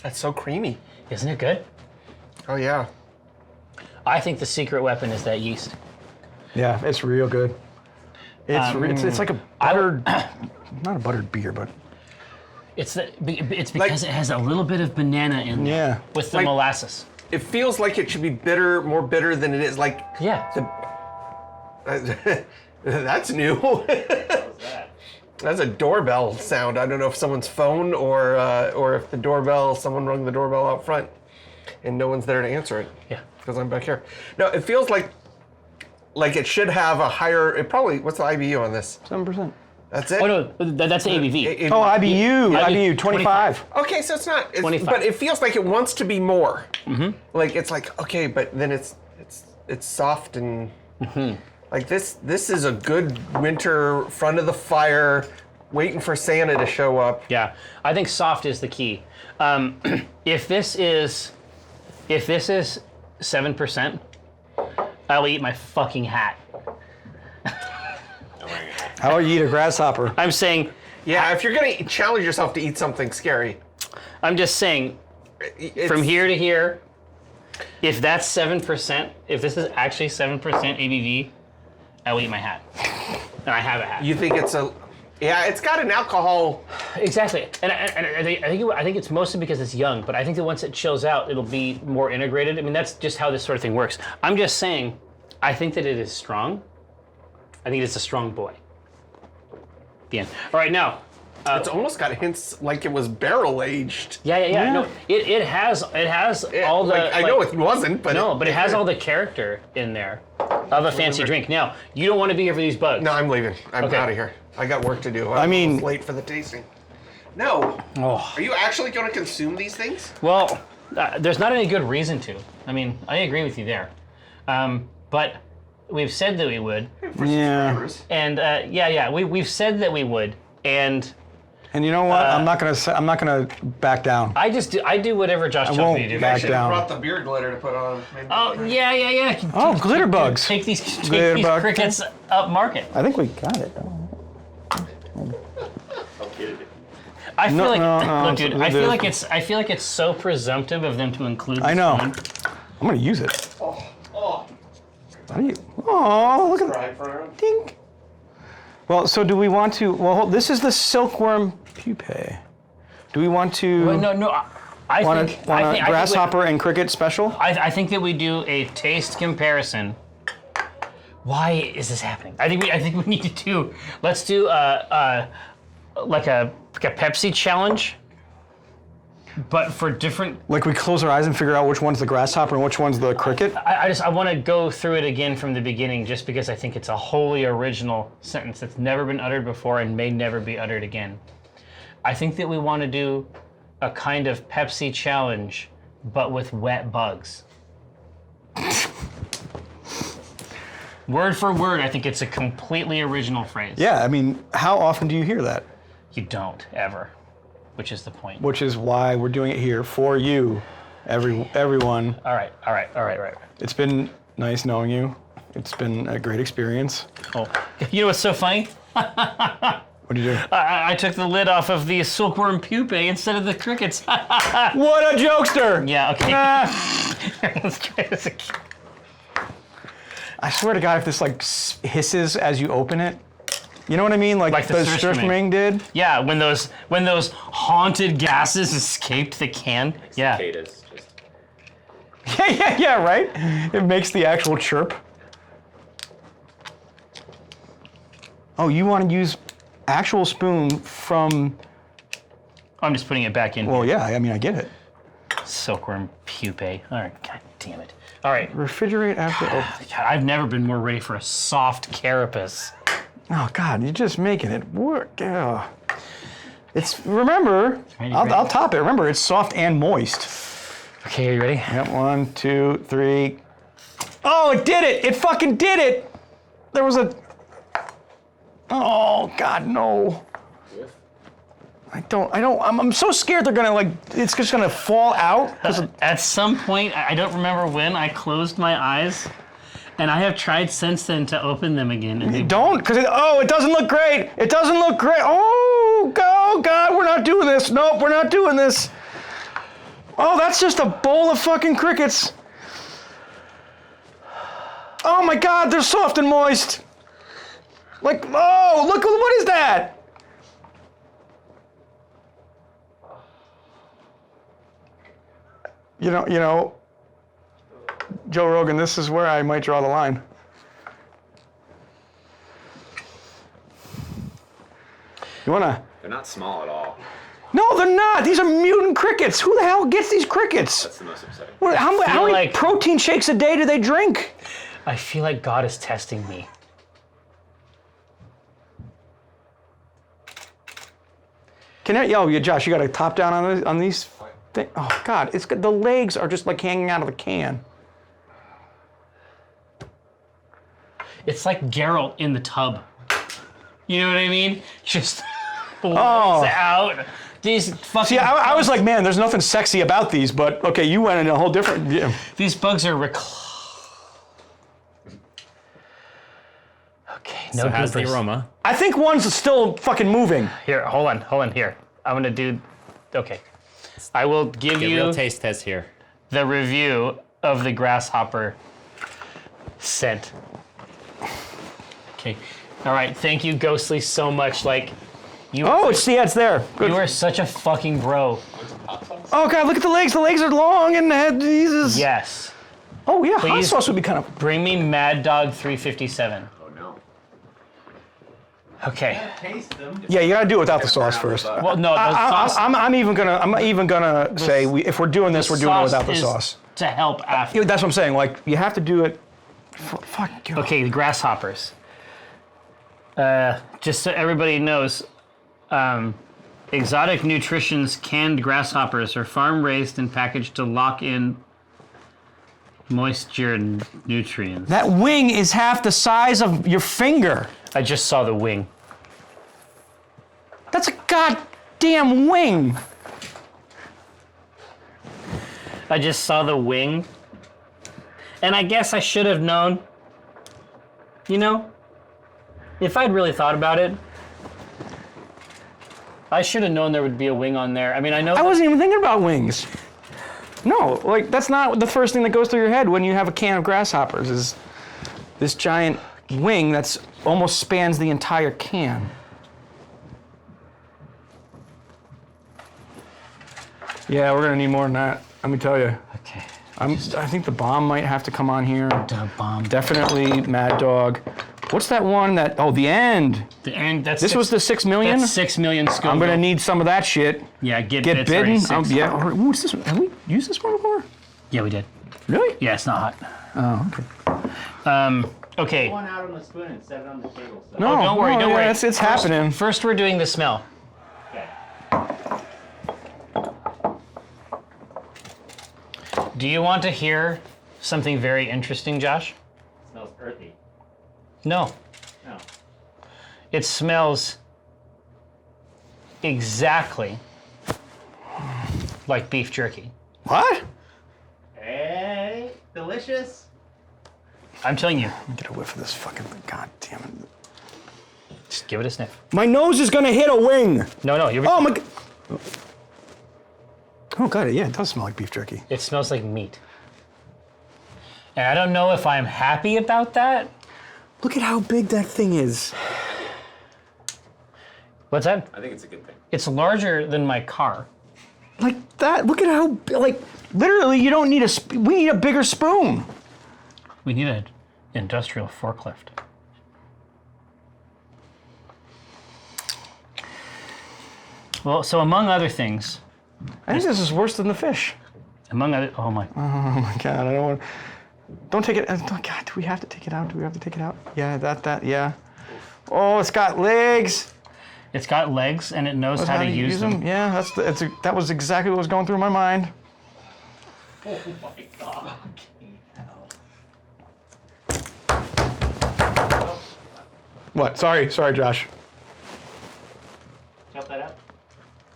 That's so creamy. Isn't it good? Oh yeah. I think the secret weapon is that yeast. Yeah, it's real good. It's like a buttered, not a buttered beer, but It's because it has a little bit of banana in there yeah. with the Like- molasses. It feels like it should be bitter, more bitter than it is. Like Yeah. that's new. That's a doorbell sound. I don't know if someone's phone or if the doorbell, someone rung the doorbell out front, and no one's there to answer it. Yeah. Because I'm back here. No, it feels like it should have a higher. It probably. What's the IBU on this? 7%. That's it. Oh no, that's the ABV. Oh, IBU 25. Okay, so it's not. 25. But it feels like it wants to be more. Mm-hmm. Like it's like okay, but then it's soft and like this is a good winter front of the fire, waiting for Santa to show up. Yeah, I think soft is the key. If this is 7%, I'll eat my fucking hat. How about you eat a grasshopper? I'm saying, Yeah, if you're gonna challenge yourself to eat something scary, I'm just saying, it's, from here to here, if that's 7%, if this is actually 7% ABV, I'll eat my hat. And I have a hat. you think it's a. Yeah, it's got an alcohol. Exactly, and I think it's mostly because it's young. But I think that once it chills out, it'll be more integrated. I mean, that's just how this sort of thing works. I'm just saying, I think that it is strong. I think it's a strong boy. The end. All right, now. It's almost got hints like it was barrel aged. Yeah. No, it has all the. I know it wasn't, but No, but it has all the character in there of a fancy drink. Now, you don't want to be here for these bugs. No, I'm leaving. I'm Okay. out of here. I got work to do. I mean- was late for the tasting. No. Oh. Are you actually going to consume these things? Well, there's not any good reason to. I mean, I agree with you there. But we've said that we would. For Yeah. subscribers. And we've said that we would. And And you know what? I'm not gonna back down. I do whatever Josh tells won't me to do. back I should have down. brought the beer glitter to put on. Maybe Oh yeah. Oh, glitter bugs. Take these Glitter bug. crickets up market. I think we got it. I feel like no, look, dude. it's- I feel like it's so presumptive of them to include. I this know. one. I'm gonna use it. Oh, How do you? Oh, look at that. right for him. Dink. Well, so do we want to? Well, this is the silkworm pupae. Do we want to? Well, no. I Want think a grasshopper and cricket special? I think that we do a taste comparison. Why is this happening? I think we need to do. Let's do like a Pepsi challenge, but for different. Like we close our eyes and figure out which one's the grasshopper and which one's the cricket? I want to go through it again from the beginning, just because I think it's a wholly original sentence that's never been uttered before and may never be uttered again. I think that we want to do a kind of Pepsi challenge, but with wet bugs. Word for word, I think it's a completely original phrase. Yeah, I mean, how often do you hear that? You don't ever, which is the point. Which is why we're doing it here for you, everyone. All right. It's been nice knowing you. It's been a great experience. Oh, you know what's so funny? What do you do? I took the lid off of the silkworm pupae instead of the crickets. What a jokester! Yeah, okay. Ah. Let's try this again. I swear to God, if this like hisses as you open it, you know what I mean? Like the the Surströmming. Surströmming did. Yeah, when those haunted gases escaped the can. Yeah. Cicadas, just Yeah, right? It makes the actual chirp. Oh, you want to use actual spoon from... I'm just putting it back in. Well, yeah, I mean, I get it. Silkworm pupae. All right, god damn it. All right. Refrigerate after... God, I've never been more ready for a soft carapace. Oh, God, you're just making it work. Yeah. It's, remember, Ready, I'll top it. Remember, it's soft and moist. Okay, are you ready? Yep, 1, 2, 3. Oh, it did it! It fucking did it! There was a... Oh, God, no. I'm so scared they're gonna it's just gonna fall out. At some point, I don't remember when, I closed my eyes And I have tried since then to open them again. And they Don't, because it doesn't look great. It doesn't look great. Oh God, we're not doing this. Nope, we're not doing this. Oh, that's just a bowl of fucking crickets. Oh my God, they're soft and moist. Like, oh, look, what is that? You know, Joe Rogan, this is where I might draw the line. You wanna? They're not small at all. No, they're not. These are mutant crickets. Who the hell gets these crickets? That's the most upsetting. How many like- protein shakes a day do they drink? I feel like God is testing me. Josh, you got to top down on these things. Oh God, the legs are just like hanging out of the can. It's like Geralt in the tub. You know what I mean? Just legs out. These fucking. See, I was like, man, there's nothing sexy about these, but okay, you went in a whole different. Yeah. These bugs are Okay, no So how's the goopers. aroma? I think one's still fucking moving. Here, hold on, here. I'm gonna do. Okay, I will give Get you real taste test here. the review of the grasshopper scent. Okay, all right. Thank you, Ghostly, so much. Like, you. Oh, it's there. Good. You are such a fucking bro. Oh God, look at the legs. The legs are long and Jesus. Yes. Oh yeah, hot Please. sauce would be kind of. Bring me Mad Dog 357. Oh no. Okay. Taste them. Yeah, you gotta do it without the sauce first. Well, no, the sauce. I'm even gonna say if we're doing this, we're doing it without the is sauce. To help after. Yeah, that's what I'm saying. Like you have to do it. Fuck you. Okay, the grasshoppers. Just so everybody knows, Exotic Nutrition's canned grasshoppers are farm raised and packaged to lock in moisture and nutrients. That wing is half the size of your finger. I just saw the wing. That's a goddamn wing. I just saw the wing. And I guess I should have known. You know? If I'd really thought about it, I should have known there would be a wing on there. I mean, I know. I wasn't even thinking about wings. No, like that's not the first thing that goes through your head when you have a can of grasshoppers is this giant wing that's almost spans the entire can. Yeah, we're gonna need more than that. Let me tell you. Okay. I think the bomb might have to come on here. The bomb. Definitely Mad Dog. What's that one that? Oh, the end. The end. That's This was the 6 million. That's 6 million Scoville. I'm gonna need some of that shit. Yeah, get Get bits bitten. already, 6. Yeah. Ooh, what's this one? Have we used this one before? Yeah, we did. Really? Yeah, it's not hot. Oh, okay. Okay. One out on the spoon and set it on the table. So. No, don't worry, no, don't yeah, worry. It's happening. First, we're doing the smell. Okay. Do you want to hear something very interesting, Josh? Smells earthy. No. No. It smells exactly like beef jerky. What? Hey, delicious. I'm telling you, Get a whiff of this fucking thing. God damn it. just give it a sniff. My nose is gonna hit a wing. No, you're. Oh my god. Oh god, yeah, it does smell like beef jerky. It smells like meat. And I don't know if I'm happy about that. Look at how big that thing is. What's that? I think it's a good thing. It's larger than my car. Like that. Look at how like literally you don't need we need a bigger spoon. We need an industrial forklift. Well, so among other things, I think this is worse than the fish. oh my, Oh my god, I don't want. Don't take it. Oh god, do we have to take it out? Do we have to take it out? Yeah, yeah. Oh, it's got legs. it's got legs and it knows how to use them. Yeah, that was exactly what was going through my mind. Oh my god. What? Sorry, Josh. Chop that up.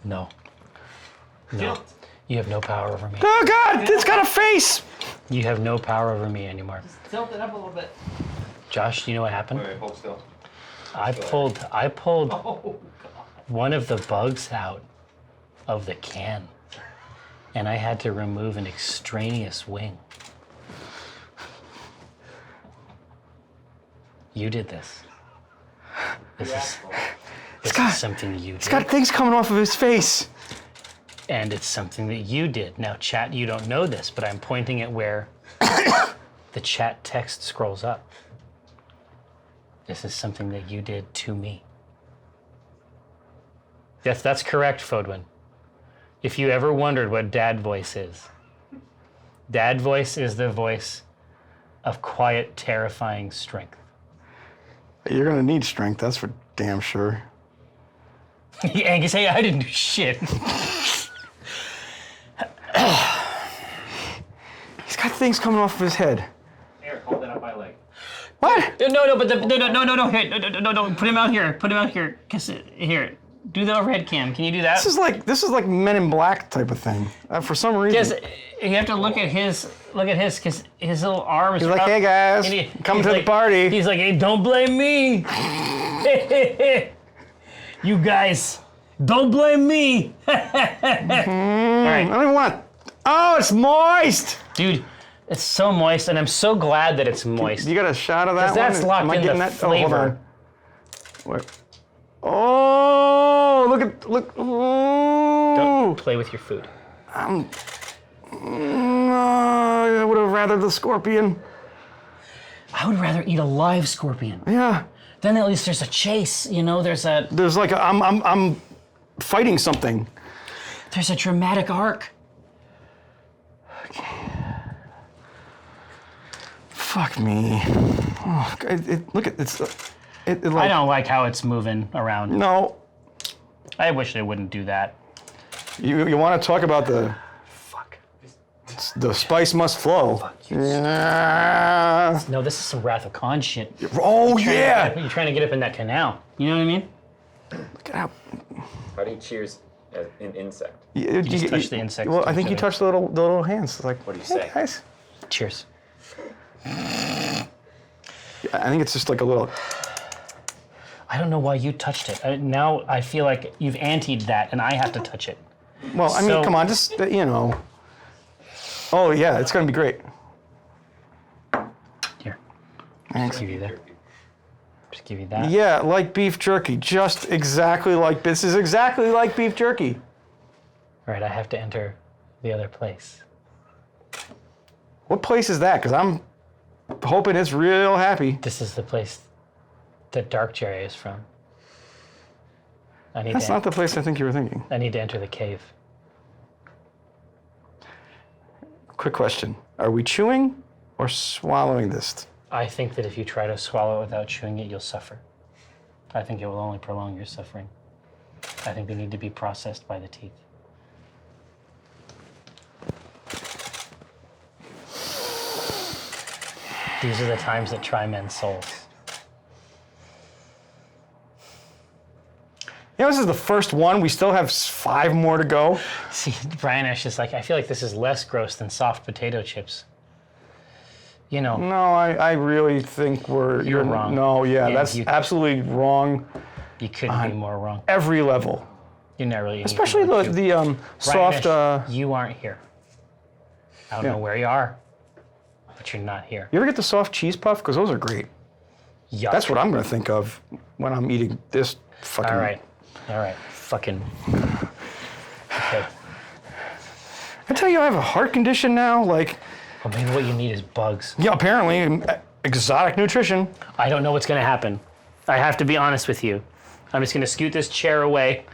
No, Tilt. you have no power over me. Oh god, it's got a face. You have no power over me anymore. Tilt it up a little bit. Josh, do you know what happened? Wait, hold still. I pulled Oh, God. one of the bugs out of the can, and I had to remove an extraneous wing. You did this. This is something you did. He's got things coming off of his face. And it's something that you did. Now, chat, you don't know this, but I'm pointing at where the chat text scrolls up. This is something that you did to me. Yes, that's correct, Fodwin. If you ever wondered what dad voice is, dad voice is the voice of quiet, terrifying strength. You're gonna need strength, that's for damn sure. Angus, hey, I didn't do shit. He's got things coming off of his head. Eric, hold that up my leg. What? No, but no, hey, no, put him out here, here, do the overhead cam. Can you do that? This is like Men in Black type of thing. For some reason. Because you have to look at his, because his little arms. He's like, hey guys, come to the party. He's like, hey, don't blame me. You guys, don't blame me. All right, I don't even want. Oh, it's moist. dude, it's so moist, and I'm so glad that it's moist. You got a shot of that one? That's locked Am I in getting the that? Oh, hold flavor. on. Wait. Oh, look. Don't Ooh. play with your food. I would have rather the scorpion. I would rather eat a live scorpion. Yeah. Then at least there's a chase, there's There's I'm fighting something. there's a dramatic arc. Fuck me. Oh, look at it's. It like, I don't like how it's moving around. No. I wish they wouldn't do that. You want to talk about the Fuck. spice must flow. Yeah. No, this is some Wrath of Khan shit. Oh yeah. You're trying to get up in that canal. You know what I mean? Look at how. How do you cheers an insect? You just touch the insects Well, to I think each you other. touched the little hands. It's like, What do you hey, say? guys. Cheers. I think it's just like a little. I don't know why you touched it. Now I feel like you've anteed that, and I have to touch it. Well, I mean, So- come on, just Oh yeah, it's gonna be great. Here, Thanks. give you that. Just give you that. Yeah, like beef jerky, just exactly like this is exactly like beef jerky. All right, I have to enter the other place. What place is that? Because I'm hoping it's real happy. This is the place that Dark Jerry is from. That's not the place I think you were thinking. I need to enter the cave. Quick question: are we chewing or swallowing this? I think that if you try to swallow it without chewing it, you'll suffer. I think it will only prolong your suffering. I think they need to be processed by the teeth. These are the times that try men's souls. This is the first one. We still have 5 more to go. See, Brian Ash is like, I feel like this is less gross than soft potato chips. No, I really think You're wrong. No, yeah, Yeah, that's you- absolutely wrong. You couldn't be more wrong. Every level, You're not really. especially the soft. You aren't here. I don't Yeah. know where you are, but you're not here. You ever get the soft cheese puff? Because those are great. Yuck. That's what I'm gonna think of when I'm eating this fucking. All right. Fucking. Okay. I tell you, I have a heart condition now. Like, Well, maybe what you need is bugs. yeah, apparently exotic nutrition. I don't know what's going to happen. I have to be honest with you. I'm just going to scoot this chair away.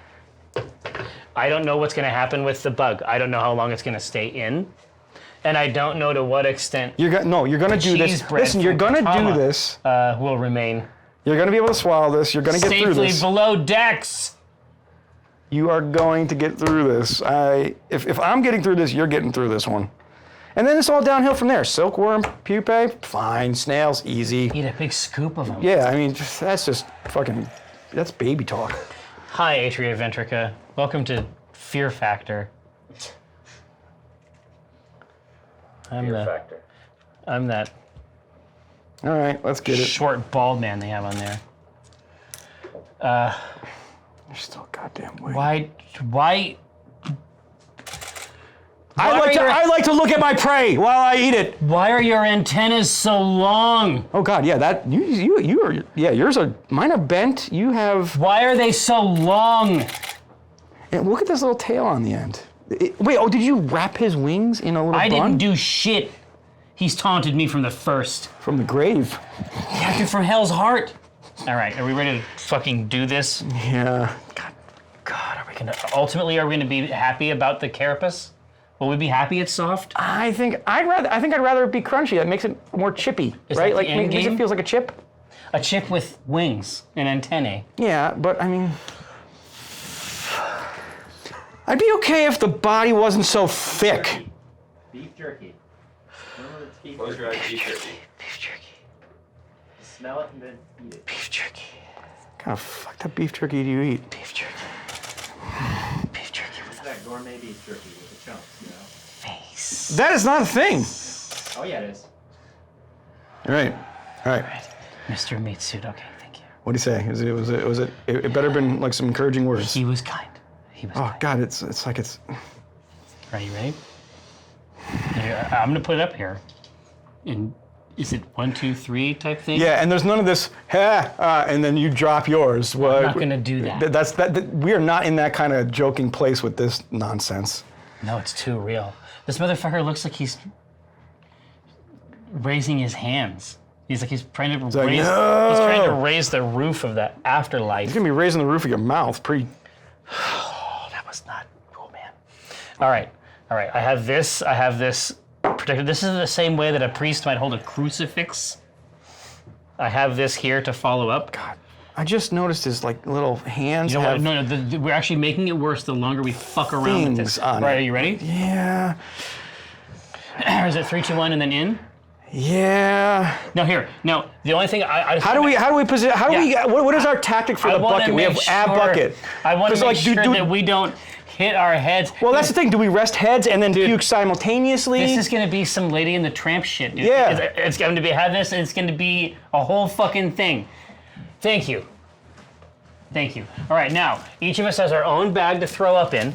I don't know what's going to happen with the bug. I don't know how long it's going to stay in. And I don't know to what extent You're gonna do this. cheese bread Listen, you're from gonna Katama, do this. will remain You're gonna be able to swallow this. You're gonna get through safely this. below decks. You are going to get through this. If I'm getting through this, you're getting through this one. And then it's all downhill from there. Silkworm, pupae, fine. Snails, easy. Eat a big scoop of them. Yeah, I mean, that's just fucking, that's baby talk. Hi, Atria Ventrica. Welcome to Fear Factor. I'm Fear the factor. I'm that All right, let's get it. short, bald man they have on there. You're still goddamn weird. Why? I like to look at my prey while I eat it. Why are your antennas so long? Oh God, yeah, that you are, yeah, yours are, mine are bent. You have, Why are they so long? and look at this little tail on the end. Wait, oh, did you wrap his wings in a little I bun? didn't do shit. He's taunted me from the first. From the grave. Captain from Hell's Heart. All right, are we ready to fucking do this? Yeah. God, are we gonna? Ultimately, are we gonna be happy about the carapace? Will we be happy it's soft? I think I'd rather it be crunchy. That makes it more chippy, Is right? that Like the end makes it game? feels like a chip. A chip with wings and antennae. Yeah, but I mean, I'd be okay if the body wasn't so thick. Beef jerky. Remember it's beef Close jerky. your eyes, beef jerky. Beef jerky. Smell it and then eat it. Beef jerky. What kind of fucked up beef jerky do you eat? Beef jerky. Beef jerky It's that gourmet beef jerky with the chunks, you know? face. That is not a thing. Oh yeah, it is. All right. All right. Mr. Meat Suit. Okay, thank you. What do you say? It better been like some encouraging words. He was kind. He was Oh kind. God, it's like it's. Are you ready? Here, I'm gonna put it up here. And is it 1, 2, 3 type thing? Yeah, and there's none of this, and then you drop yours. Well, I'm not gonna do that. We are not in that kind of joking place with this nonsense. No, it's too real. This motherfucker looks like he's raising his hands. He's trying to raise. like, He's no. trying to raise the roof of the afterlife. You're gonna be raising the roof of your mouth, pretty. Oh, that was not cool, man. All right. I have this protected. This is the same way that a priest might hold a crucifix. I have this here to follow up. God. I just noticed his like little hands. You know have what? No, we're actually making it worse the longer we fuck around with this. things on Right, it. are you ready? Yeah. Is it 3, 2, 1, and then in? Yeah. No, here. No, the only thing I How do we position? How do we? Yeah. What is our tactic for I the wanna bucket? We have make a sure- bucket. I want to 'Cause, make like, sure that we don't hit our heads. Well, that's the thing. Do we rest heads and then puke simultaneously? This is gonna be some Lady in the Tramp shit, dude. Yeah. It's going to be have this, and it's going to be a whole fucking thing. Thank you. All right, now each of us has our own bag to throw up in.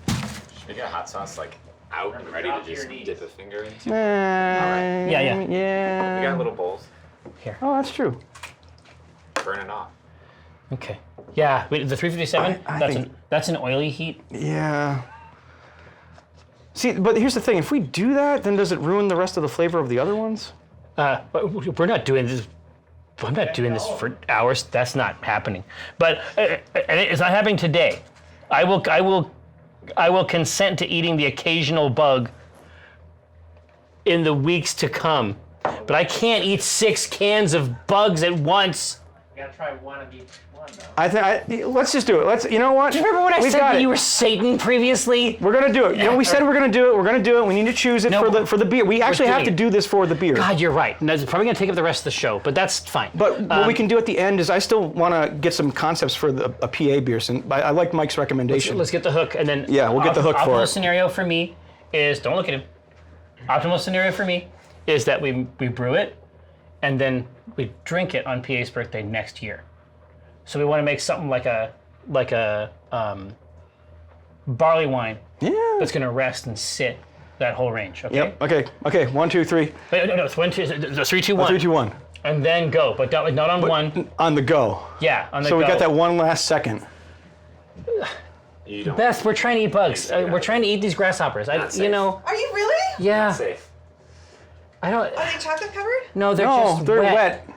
Should we get hot sauce like out and ready drop to to just your knees. dip a finger into? Yeah. Yeah. We got little bowls. Oh, that's true. Burn it off. Okay. Yeah, wait, the 357. I think- That's an oily heat. Yeah. See, but here's the thing. If we do that, then does it ruin the rest of the flavor of the other ones? But we're not doing this. I'm not doing this for hours. That's not happening. But and it's not happening today. I will consent to eating the occasional bug in the weeks to come. But I can't eat 6 cans of bugs at once. You gotta try one of each one though. I think. Let's just do it. You know what? Do you remember when I We've said got that it. you were Satan previously? We're gonna do it. You know, we said we're gonna do it. We're gonna do it. We need to choose it No, for the beer. We actually have doing to it. do this for the beer. God, you're right. And that's probably gonna take up the rest of the show, but that's fine. But what we can do at the end is I still want to get some concepts for a PA beer. Since I like Mike's recommendation. Let's get the hook, and then Yeah, we'll get the hook for optimal it. scenario for me is don't look at him. Optimal scenario for me is that we brew it, and then we drink it on PA's birthday next year. So we want to make something like a barley wine Yeah. that's gonna rest and sit that whole range. Okay. Yep. Okay. 1, 2, 3. Wait, no, it's 1, 2, 3, 2, 1, 3, 2, 1. and then go, but not on one. On the go. Yeah, on the So go. we got that one last second. You don't. Beth, we're trying to eat bugs. Yes, We're trying to eat these grasshoppers. Not You safe. know. Are you really? Yeah. Safe. I don't. Are they chocolate covered? No, they're No, just they're wet. wet.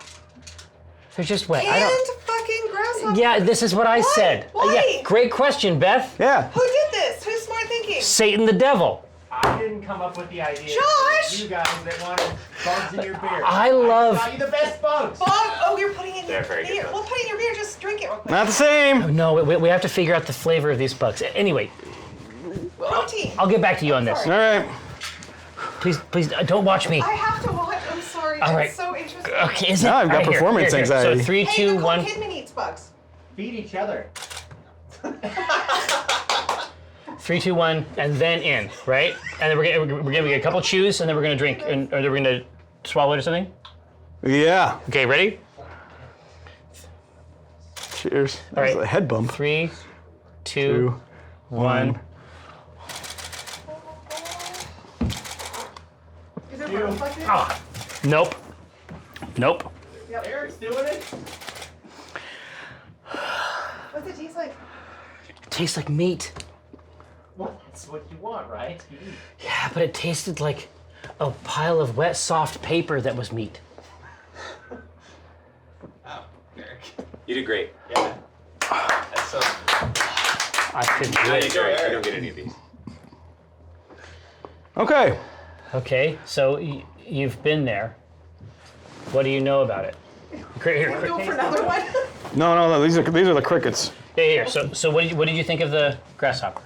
They're just wet. I And don't. fucking grasshopper. Yeah, this is what I Why? said. Why? Yeah, great question, Beth. Yeah. Who did this? Who's smart thinking? Satan the devil. I didn't come up with the idea. Josh! You guys that wanted bugs in your beer. I love- got you the best bugs. Bog. Oh, you're putting it in They're your very good beer. bugs. Well, put it in your beer. Just drink it real quick. Not the same. No, we have to figure out the flavor of these bugs. Anyway, Protein. I'll get back to you on this. All right. Please don't watch me. I have to watch. I'm sorry. All right. It's so interesting. Okay, is it? Now I've got All right, here, performance here. anxiety. So 3, Hey, 2, Nicole 1. Kidman eats bugs. Feed each other. 3, 2, 1, and then in, right? And then we're gonna get a couple chews, and then we're gonna drink, or then we're gonna swallow it or something. Yeah. Okay, ready? Cheers. All right. That's a head bump. 3, 2, 2, 1. Is it rough like this? Ah, nope. Nope. Eric's doing it. What's it taste like? Tastes like meat. Well, that's what you want, right? Yeah, but it tasted like a pile of wet, soft paper that was meat. Oh, Eric. You did great. Yeah. That's so. I couldn't do You it. don't get any of these. Okay. Okay, so you've been there. What do you know about it? Here, Go for another one. No. These are the crickets. here. So what did you think of the grasshopper?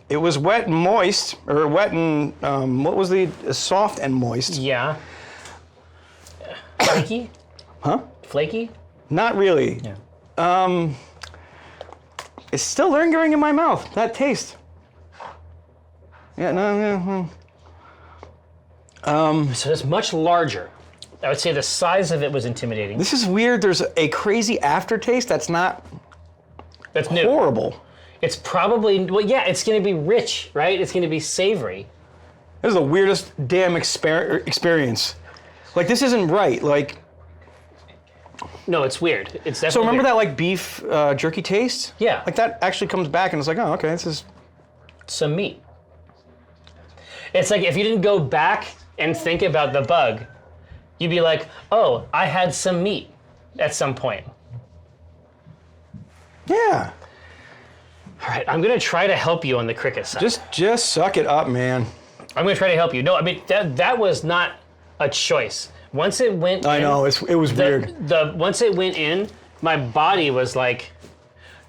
It was wet and moist, or wet and what was the soft and moist? Yeah. Flaky? Huh? Flaky? Not really. Yeah. It's still lingering in my mouth. That taste. Yeah. No. So it's much larger. I would say the size of it was intimidating. This is weird. There's a crazy aftertaste that's not That's new. horrible. It's probably, well, yeah, it's going to be rich, right? It's going to be savory. This is the weirdest damn experience. Like, this isn't right. Like, No, it's weird. It's definitely so remember weird. that like beef jerky taste? Yeah. Like that actually comes back and it's like, oh, okay, this is. Some meat. It's like if you didn't go back and think about the bug, you'd be like, oh, I had some meat at some point. Yeah. All right, I'm going to try to help you on the cricket side. Just suck it up, man. I'm going to try to help you. No, I mean, that was not a choice. Once it went I in, know, it was weird. Once it went in, my body was like,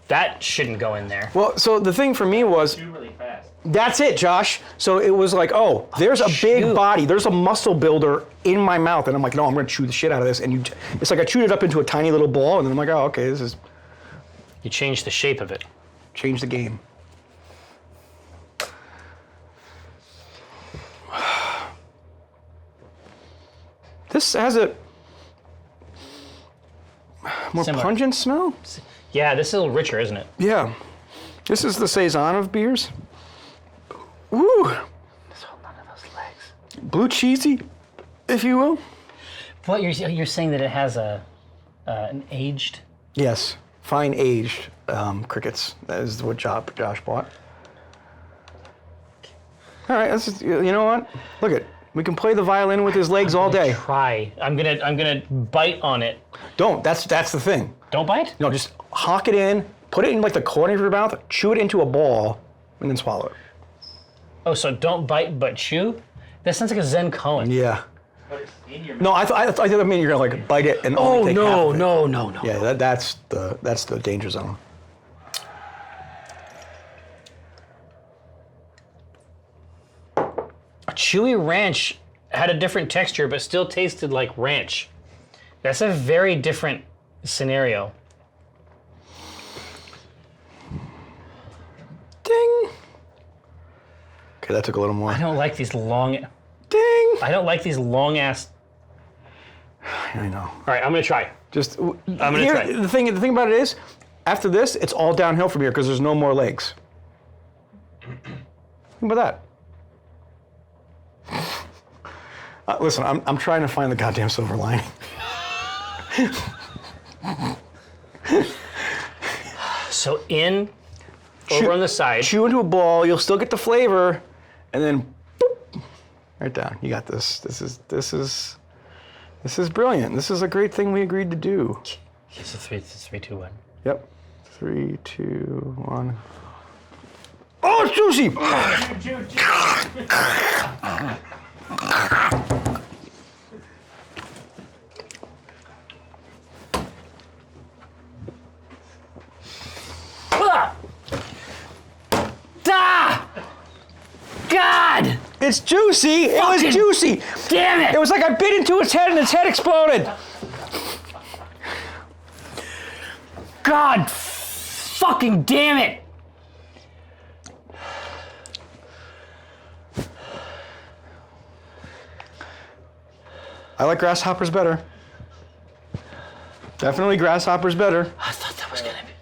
that shouldn't go in there. Well, so the thing for me was, Do really fast. that's it, Josh. So it was like, oh, there's a big shoot. body, there's a muscle builder in my mouth, and I'm like, no, I'm gonna chew the shit out of this. And it's like I chewed it up into a tiny little ball, and then I'm like, oh, okay, this is You changed the shape of it. change the game. This has a more Similar. pungent smell. Yeah, this is a little richer, isn't it? Yeah, this is the saison of beers. Ooh, Just hold on to those legs. blue cheesy, if you will. What you're saying that it has an aged? Yes, fine aged crickets. That is what Josh bought. All right, let's just, you know what? Look it. We can play the violin with his legs all day. Try. I'm gonna bite on it. Don't. That's the thing. Don't bite. No, just hock it in, put it in like the corner of your mouth, chew it into a ball, and then swallow it. Oh, so don't bite but chew? That sounds like a Zen koan. Yeah. Put it in your mouth. No, I thought you're gonna like bite it and only take half of it. no. Yeah, that's the danger zone. Chewy ranch had a different texture, but still tasted like ranch. That's a very different scenario. Ding. Okay, that took a little more. I don't like these long. Ding. I don't like these long ass. I know. All right, I'm gonna try. Just I'm gonna try. The thing about it is, after this, it's all downhill from here because there's no more legs. Think about that. Listen, I'm trying to find the goddamn silver lining. So in, over on the side. Chew into a ball, you'll still get the flavor, and then boop, right down. You got this. This is brilliant. This is a great thing we agreed to do. It's a 3, 2, 1. Yep. 3, 2, 1. Oh, it's juicy! Ah! God! It's juicy! It Fucking was juicy! Damn it! It was like I bit into its head and its head exploded! God fucking damn it! I like grasshoppers better. Definitely grasshoppers better. I thought that was gonna be.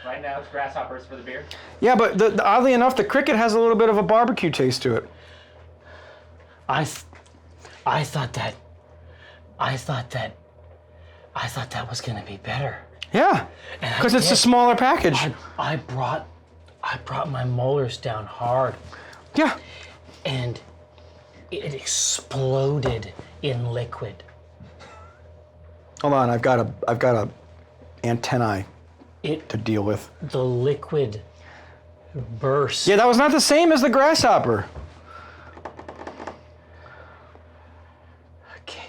Right now it's grasshoppers for the beer. Yeah, but oddly enough, the cricket has a little bit of a barbecue taste to it. I thought that was gonna be better. Yeah, And I because it's a did. smaller package. I brought my molars down hard, Yeah. and it exploded in liquid. Hold on, I've got a antennae to deal with. The liquid burst. Yeah, that was not the same as the grasshopper. Okay.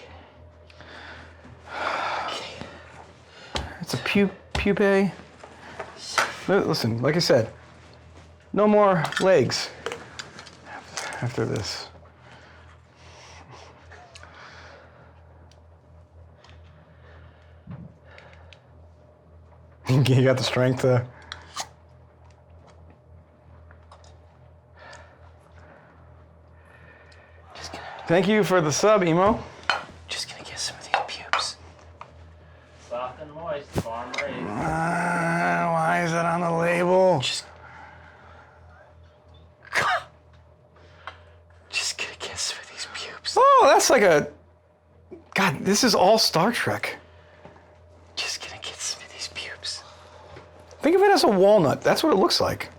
It's a pupae. Listen, like I said, no more legs after this. You got the strength to... Thank you for the sub, Emo. Just gonna get some of these pubes. Soft and moist, farm raised. Why is it on the label? Just gonna get some of these pubes. Oh, that's like a... God, this is all Star Trek. Just gonna get some of these pubes. Think of it as a walnut. That's what it looks like.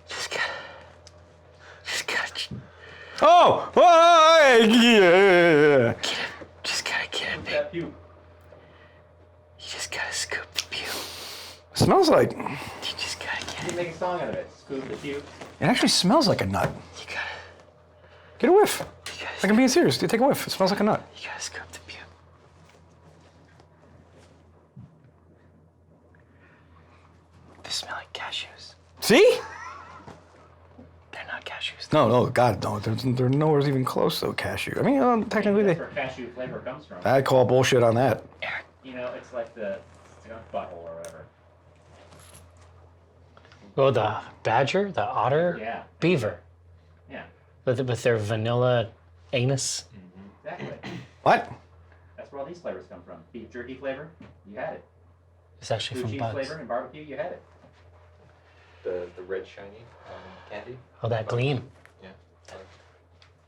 Just gotta Oh! Yeah. Just gotta get a big. That pube. You just gotta scoop the pube. Smells like... You just gotta get You it. make a song out of it. Scoop the pube. It actually smells like a nut. You gotta. Get a whiff. You gotta. Like I'm being serious. Dude, take a whiff. It smells like a nut. You gotta scoop the pube. They smell like cashews. See? They're not cashews. No, God, no. They're nowhere even close to a cashew. I mean, technically That's they... where cashew flavor comes from. I call bullshit on that. Eric, You know, it's like the skunk butthole or whatever. oh, the badger, the otter, Yeah. beaver, Yeah. with their vanilla anus. Exactly. What? That's where all these flavors come from. Beef jerky flavor, you had it. It's actually Blue from cheese bugs. flavor and barbecue, you had it. The red shiny candy. Oh, that gleam. Yeah.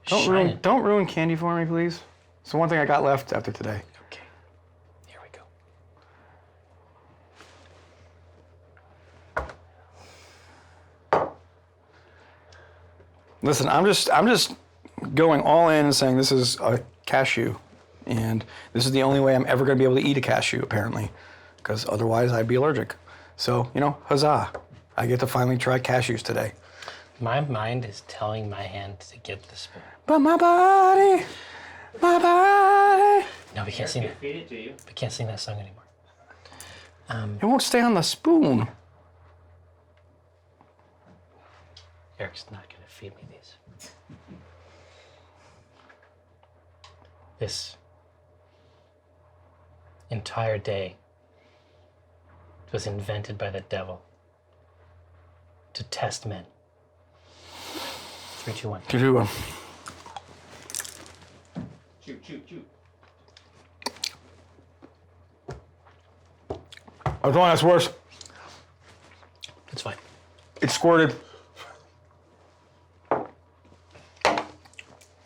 Shining. Don't ruin candy for me, please. It's the one thing I got left after today. Okay, here we go. Listen, I'm just going all in and saying this is a cashew, and this is the only way I'm ever going to be able to eat a cashew, apparently, because otherwise I'd be allergic. So, huzzah! I get to finally try cashews today. My mind is telling my hand to get the spoon. But my body. No, we can't sing Could that. feed it to you. We can't sing that song anymore. It won't stay on the spoon. Eric's not going to feed me these. This entire day was invented by the devil to test men. 3, 2, 1. Could do one. Chew, chew, chew. I was wrong, that's worse. It's fine. It squirted.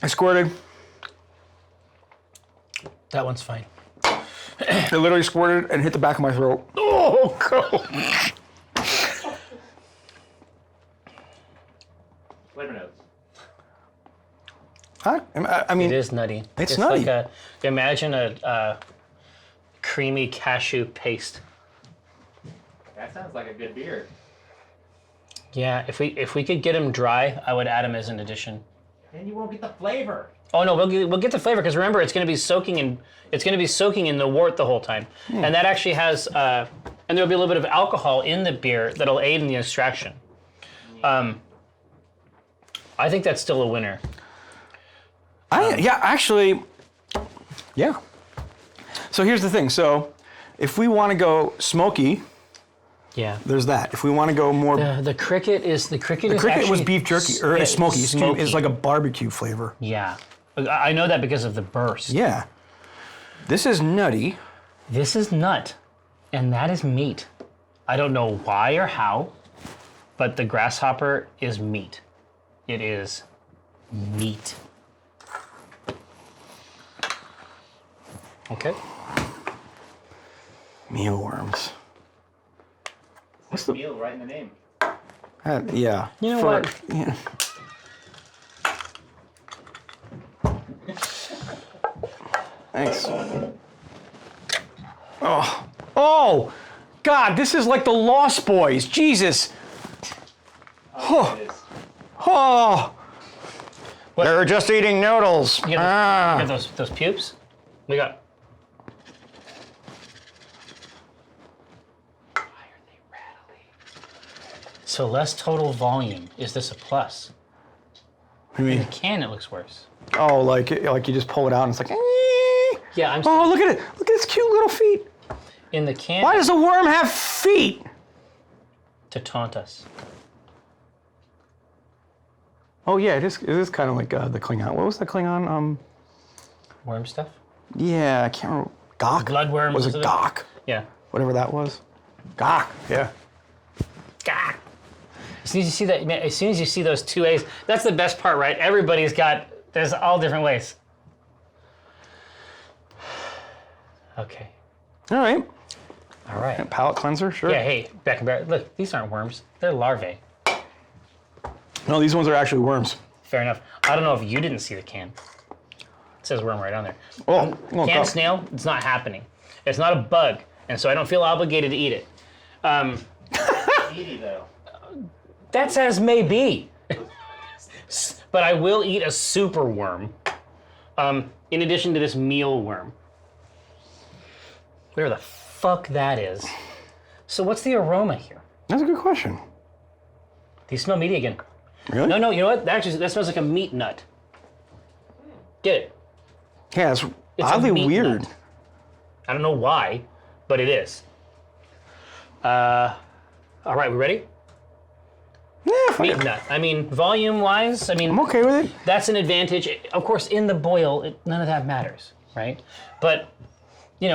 I squirted. That one's fine. It literally squirted and hit the back of my throat. Oh, God. Flavor notes. Huh? I mean, It is nutty. It's nutty. Like imagine a creamy cashew paste. That sounds like a good beer. Yeah, if we could get them dry, I would add them as an addition. Then you won't get the flavor. Oh no, we'll get the flavor because remember it's going to be soaking in the wort the whole time, and that actually has and there'll be a little bit of alcohol in the beer that'll aid in the extraction. I think that's still a winner. Actually, yeah. So here's the thing. So if we want to go smoky, Yeah. there's that. If we want to go more, The cricket is the cricket was beef jerky or yeah, smoky. It's smoky. like a barbecue flavor. Yeah. I know that because of the burst. Yeah. This is nutty. This is nut, and that is meat. I don't know why or how, but the grasshopper is meat. It is meat. Okay. Mealworms. What's the meal right in the name? Yeah. You know what? Yeah. Thanks. Oh. Oh! God, this is like the Lost Boys. Jesus. Oh. It is. Oh. They're just eating noodles. You get those pubes? We got. Why are they rattly? So less total volume. Is this a plus? What do you In mean? the can, it looks worse. Oh, like you just pull it out and it's like. Yeah, I'm. Oh, look at it! Look at its cute little feet. In the can. Why does a worm have feet? To taunt us. Oh yeah, it is kind of like the Klingon. What was the Klingon? Worm stuff? Yeah, I can't remember. Gok. Bloodworms, Was is it it? Gok? Yeah. Whatever that was. Gok. Yeah. Gah. As soon as you see that, man, as soon as you see those two A's, that's the best part, right? Everybody's got. There's all different ways. Okay. All right. All right. Palate cleanser, sure. Yeah. Hey, Beckenbauer. Look, these aren't worms. They're larvae. No, these ones are actually worms. Fair enough. I don't know if you didn't see the can. It says worm right on there. Oh, Canned snail, it's not happening. It's not a bug, and so I don't feel obligated to eat it. Meaty though. That's as may be. But I will eat a super worm, in addition to this mealworm. Whatever the fuck that is. So what's the aroma here? That's a good question. Do you smell meaty again? Really? No, you know what? Actually, that smells like a meat nut. Get it? Yeah, it's a oddly meat weird. nut. I don't know why, but it is. All right, we ready? Yeah, Meat nut. I mean, volume-wise, I'm okay with it. that's an advantage. Of course, in the boil, none of that matters, right? But, we're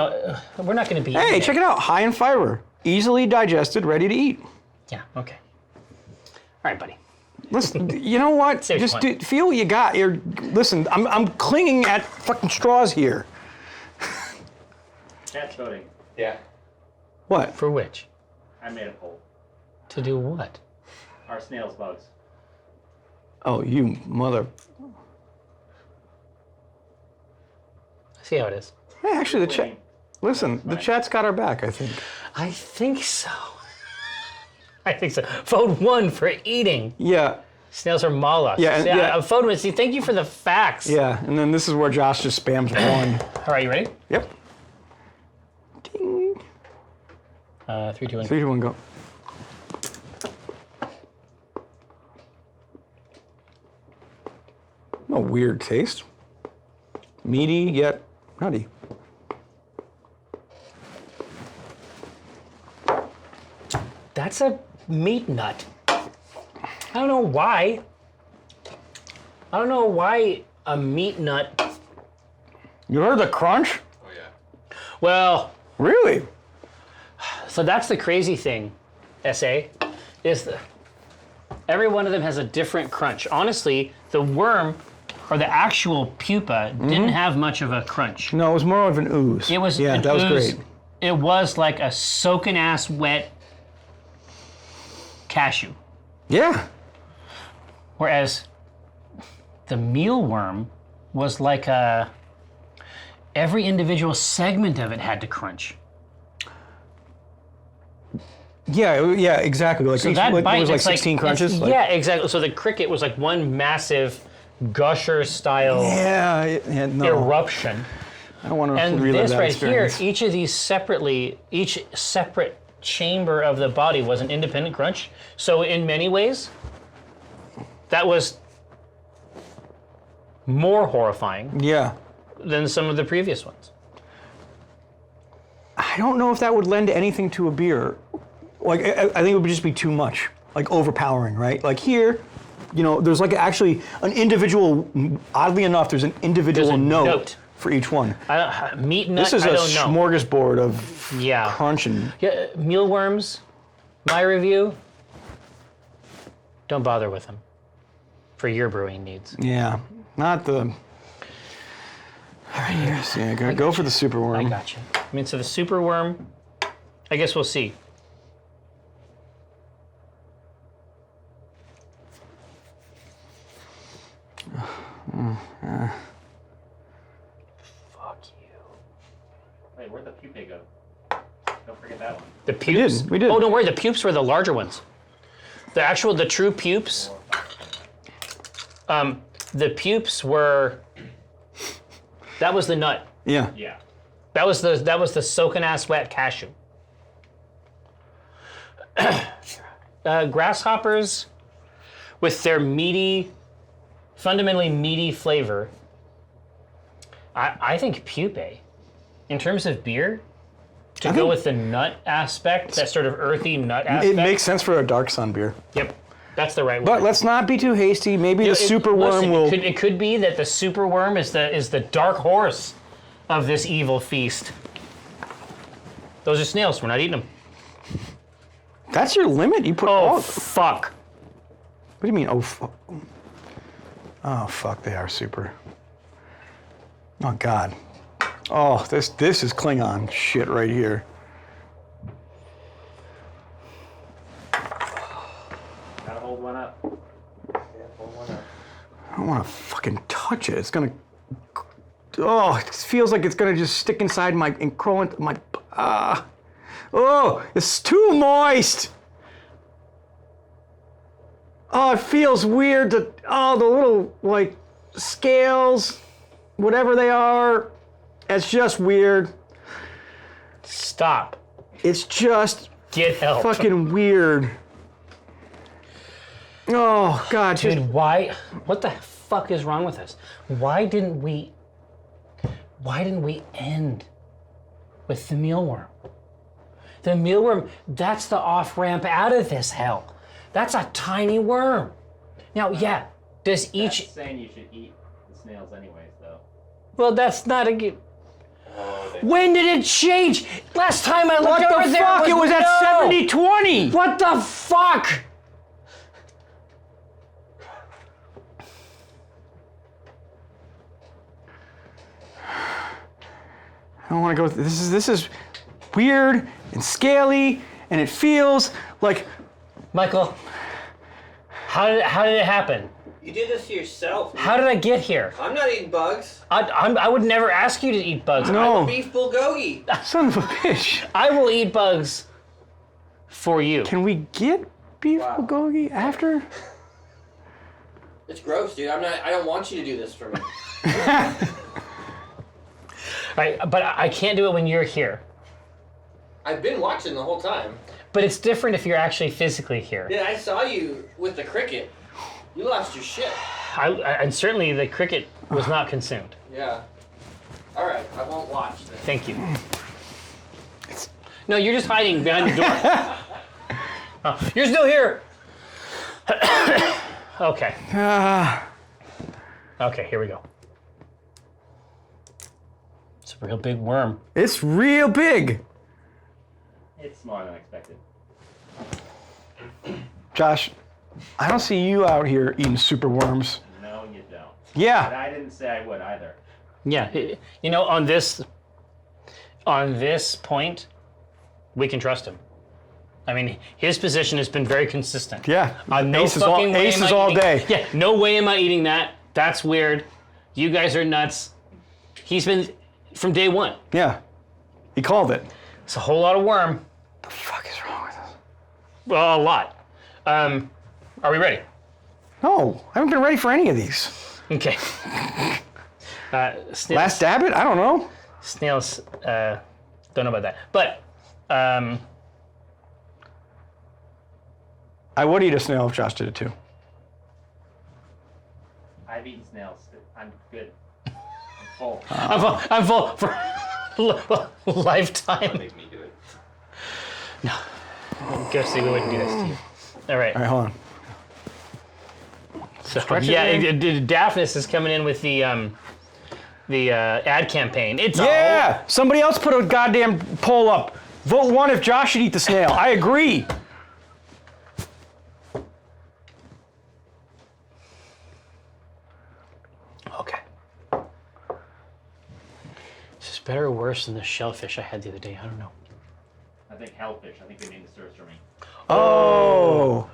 not going to be. Hey, check it out. High in fiber, easily digested, ready to eat. Yeah. Okay. All right, buddy. Listen, you know what? Save Just point. feel what you got. Listen, I'm clinging at fucking straws here. Cat's voting. Yeah. What? For which? I made a poll. To do what? Are snails bugs? Oh, you mother. See how it is. Hey, actually, the chat. Listen, the chat's got our back, I think. I think so. I think so. Vote 1 for eating. Yeah, Snails are mollusks. Yeah, and- yeah. Vote 1. See, thank you for the facts. yeah. And then this is where Josh just spams one. All right, you ready? Yep. Ding. 3, 2, 1. 3, 2, 1, go. No weird taste. Meaty yet nutty. That's a meat nut. I don't know why. I don't know why a meat nut. You heard the crunch? Oh yeah. Well, Really? so that's the crazy thing, SA, is every one of them has a different crunch. Honestly, the worm or the actual pupa didn't have much of a crunch. No, it was more of an ooze. It was Yeah, an that was ooze. great. It was like a soaking ass wet cashew. Yeah. Whereas the mealworm was like every individual segment of it had to crunch. Yeah, exactly. Like So each, that like, bite there was like it's 16 crunches. it's- like- yeah, exactly. So the cricket was like one massive gusher style Yeah, no. eruption. I don't want to And relive this that right experience. here, each of these separately, each separate chamber of the body was an independent crunch. So in many ways, that was more horrifying Yeah. than some of the previous ones. I don't know if that would lend anything to a beer. Like, I think it would just be too much. Like, overpowering, right? Like, here, there's like actually an individual. Oddly enough, there's an individual There's a note. for each one. Meat nut, This is I a don't know. smorgasbord of Yeah. crunch and. Yeah, mealworms, my review, don't bother with them for your brewing needs. Yeah, not the. All right, yes, yeah, go for the super worm. I got you. I mean, so the super worm, I guess we'll see. Fuck you. Wait, where'd the pupae go? Don't forget that one. The pupes? We did. Oh, don't worry, the pupes were the larger ones. The true pupes, the pupes were, that was the nut. Yeah. Yeah. That was the soaking ass wet cashew. Grasshoppers, with their fundamentally meaty flavor. I think pupae, in terms of beer, to go with the nut aspect, that sort of earthy nut aspect. It makes sense for a dark sun beer. Yep, that's the right word. But let's not be too hasty. Maybe the super worm will. It could be that the super worm is the dark horse of this evil feast. Those are snails. We're not eating them. That's your limit. You put. Oh fuck! What do you mean? Oh fuck. Oh fuck! They are super. Oh god. Oh, this is Klingon shit right here. Gotta hold one up. I don't want to fucking touch it. It's gonna. Oh, it feels like it's gonna just stick inside and crawl into my. Oh, it's too moist. Oh, it feels weird to. Oh, the little like scales, whatever they are. It's just weird. Stop. It's just Get help. fucking weird. Oh god, Dude, why? What the fuck is wrong with us? Why didn't we end with the mealworm? The mealworm, that's the off-ramp out of this hell. That's a tiny worm. Now, yeah, does each... That's saying you should eat the snails anyways, though. Well, that's not a good... When did it change? Last time I looked what over the there, fuck? It was at no. 70-20. What the fuck? I don't want to go. This is weird and scaly, and it feels like. Michael, how did it happen? You did this to yourself. How did I get here? I'm not eating bugs. I would never ask you to eat bugs. No. Beef bulgogi. Son of a bitch. I will eat bugs for you. Can we get beef bulgogi after? It's gross, dude. I don't want you to do this for me. Right, but I can't do it when you're here. I've been watching the whole time. But it's different if you're actually physically here. Yeah, I saw you with the cricket. You lost your shit. And certainly the cricket was not consumed. Yeah. All right, I won't watch then. Thank you. No, you're just hiding behind the door. Oh, you're still here. Okay. Okay, here we go. It's a real big worm. It's real big. It's smaller than expected. Josh, I don't see you out here eating super worms. No, you don't. But Yeah. I didn't say I would either. Yeah, you know, on this point, we can trust him. I mean, his position has been very consistent. Yeah. No Aces all, fucking way am aces I all eating- day. Yeah, no way am I eating that. That's weird. You guys are nuts. He's been from day one. Yeah. He called it. It's a whole lot of worm. The fuck is wrong with us? Well, a lot. Are we ready? No, I haven't been ready for any of these. Okay. Snails, Last dab it? I don't know. snails. Don't know about that. But I would eat a snail if Josh did it too. I've eaten snails. I'm good. I'm full. I'm full for lifetime. Make me do it. Guess we wouldn't do this to you. All right. All right, hold on. So Stretch it yeah, in. Daphnis is coming in with the ad campaign. It's Yeah! Somebody else put a goddamn poll up. Vote 1 if Josh should eat the snail. I agree. Okay. Is this better or worse than the shellfish I had the other day? I don't know. I think hellfish. I think they made the surströmming. Oh.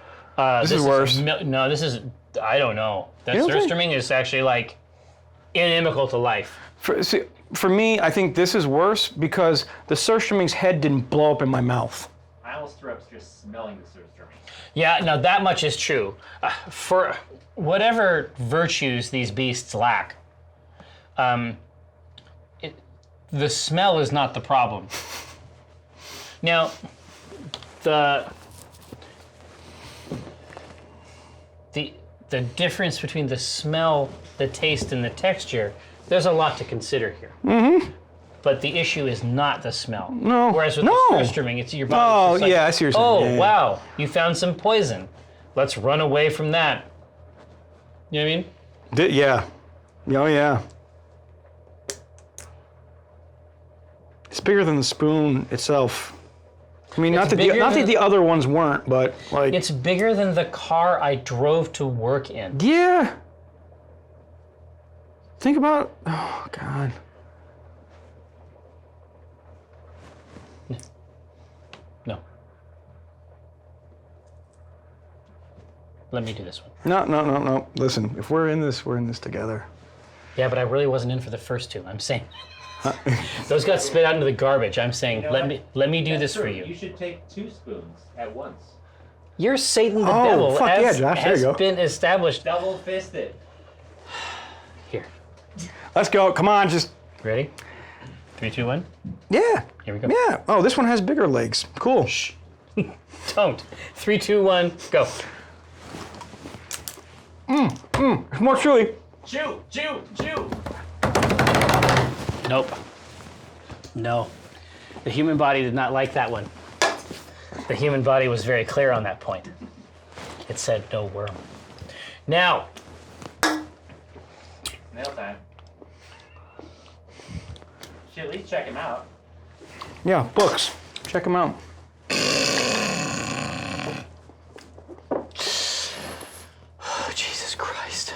This is worse. No, this is. I don't know. That You don't think? surströmming is actually like inimical to life. For me, I think this is worse because the surströmming's head didn't blow up in my mouth. I almost threw up just smelling the surströmming. Yeah, now that much is true. For whatever virtues these beasts lack, the smell is not the problem. Now, the difference between the smell, the taste, and the texture, there's a lot to consider here. Mm-hmm. But the issue is not the smell. No. Whereas with No. the surströmming, it's your body. Oh, just like, yeah, I see what you're saying. Oh, Yeah, yeah. wow, you found some poison. Let's run away from that. You know what I mean? Yeah. Oh, yeah. It's bigger than the spoon itself. I mean, not that the other ones weren't, but like. It's bigger than the car I drove to work in. Yeah. Think about. Oh God. No. Let me do this one. No. Listen, if we're in this, we're in this together. Yeah, but I really wasn't in for the first two. I'm saying. Those got spit out into the garbage. I'm saying, You know let me do That's this true. for you. You should take 2 spoons at once. You're Satan the Oh, devil, fuck as yeah, Josh, there has you go. been established. Double fisted. Here, Let's go. Come on, just. ready? 3, 2, 1. Yeah. Here we go. Yeah. Oh, this one has bigger legs. Cool. Don't. 3, 2, 1, go. More chewy. Chew, chew, chew. Nope. No. The human body did not like that one. The human body was very clear on that point. It said no worm. Now, Nail time. Should at least check him out. Yeah, books. Check them out. oh, Jesus Christ.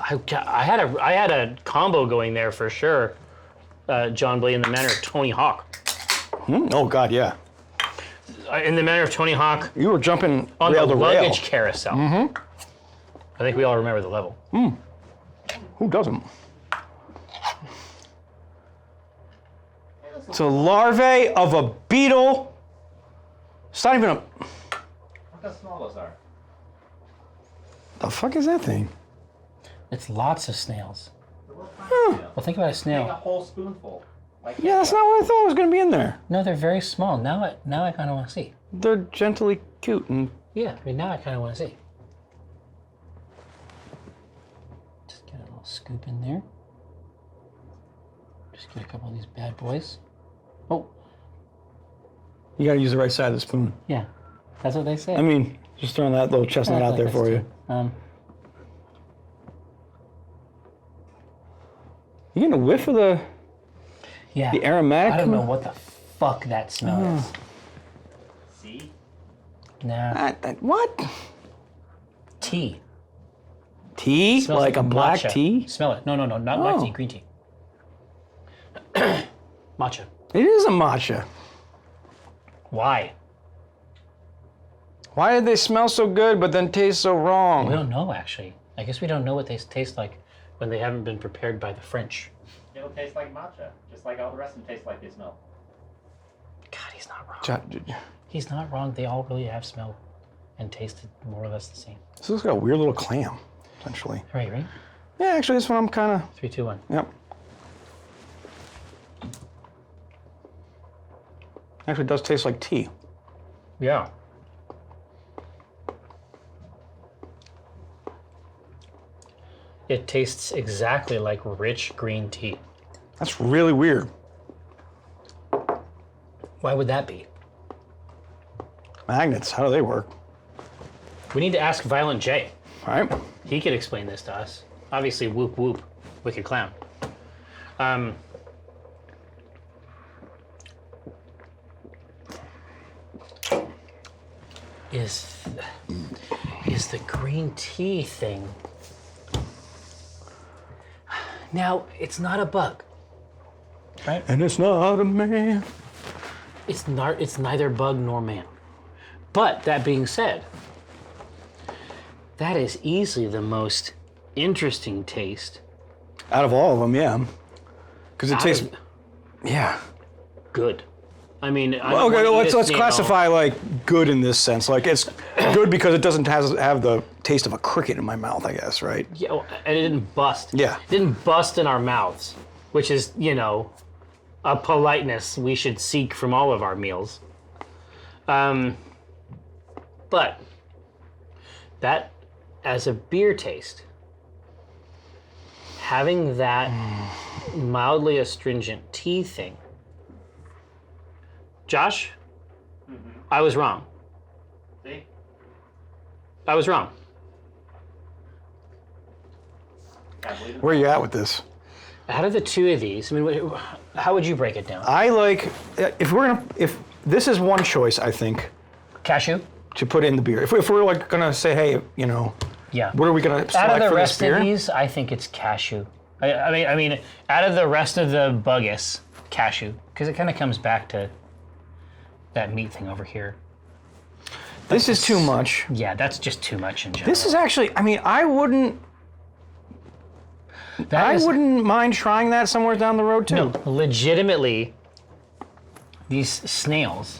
I had a combo going there for sure. John Blee in the manner of Tony Hawk. Oh God, yeah. In the manner of Tony Hawk You were jumping on rail the to rail. luggage carousel. Mm-hmm. I think we all remember the level. Who doesn't? It's a larvae of a beetle. It's not even a. Look how small those are. The fuck is that thing? It's lots of snails. They're little tiny snails. Well, think about a Take a snail. whole spoonful. Like Yeah, that's not what I thought was going to be in there. No, they're very small. Now I kind of want to see. They're gently cute and. Yeah, I mean, now I kind of want to see. Just get a little scoop in there. Just get a couple of these bad boys. Oh, You got to use the right side of the spoon. yeah. That's what they say. I mean, just throwing that little chestnut out there for you. You getting a whiff of the Yeah. the aromatic? I don't know what the fuck that smell is. See? Nah. What? Tea. Tea? Smells Like a black matcha. tea? Smell it. No, not black Oh. tea, green tea. Matcha. It is a matcha. Why? Why did they smell so good but then taste so wrong? We don't know, actually. I guess we don't know what they taste like when they haven't been prepared by the French. It'll taste like matcha, just like all the rest of them taste like they smell. God, he's not wrong. He's not wrong. They all really have smelled and tasted more or less the same. This looks like a weird little clam, essentially. Right? Yeah, actually, this one I'm kind of. 3, 2, 1. Yep. Actually, it does taste like tea. Yeah. It tastes exactly like rich green tea. That's really weird. Why would that be? Magnets, how do they work? We need to ask Violent J. All right. He could explain this to us. Obviously, whoop whoop, wicked clown. Is the green tea thing? Now, it's not a bug, right? And it's not a man. It's neither bug nor man. But that being said, that is easily the most interesting taste. Out of all of them, yeah. Because it Out tastes, of- yeah. Good. I mean, I Well, don't okay, wanna eat let's a snail. classify like good in this sense. Like it's good because it doesn't have the taste of a cricket in my mouth, I guess, right? Yeah, well, and it didn't bust. Yeah. It didn't bust in our mouths, which is, a politeness we should seek from all of our meals. But that, as a beer taste, having that mildly astringent tea thing. Josh, I was wrong. See? I was wrong. Can't believe it. Where are you at with this? Out of the two of these, I mean, how would you break it down? I like if this is one choice, I think, Cashew? to put in the beer. If we're like gonna say, hey, Yeah. what are we gonna Out select of the for this rest beer? of these, I think it's cashew. I mean, out of the rest of the buggus, cashew, because it kind of comes back to that meat thing over here. This is too much. Yeah, that's just too much in general. This is actually, I mean, I wouldn't mind trying that somewhere down the road too. No, legitimately, these snails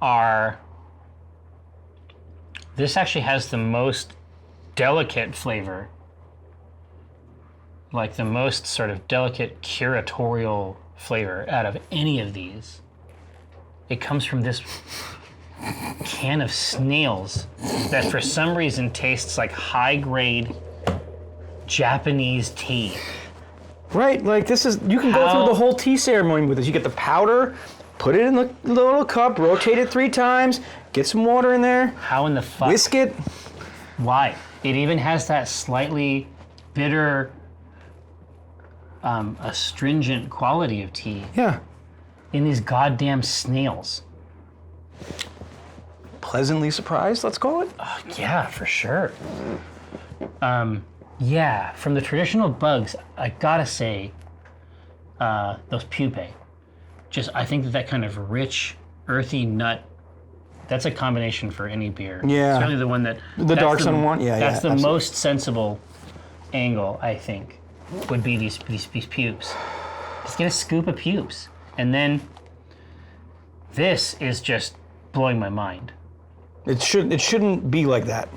are. This actually has the most delicate flavor, like the most sort of delicate curatorial flavor out of any of these. It comes from this can of snails that for some reason tastes like high-grade Japanese tea. Right, like this is, you can go How- through the whole tea ceremony with this. You get the powder, put it in the little cup, rotate it 3 times, get some water in there, How in the fuck? whisk it. Why? It even has that slightly bitter, astringent quality of tea Yeah. in these goddamn snails. Pleasantly surprised, let's call it. Yeah, for sure. Yeah, from the traditional bugs, I gotta say, those pupae. I think that kind of rich, earthy nut, that's a combination for any beer. Yeah. Certainly the one that... The that's Dark Sun one? Yeah, That's the absolutely. most sensible angle, I think, would be these pubes. Just get a scoop of pubes. And then this is just blowing my mind. It shouldn't be like that.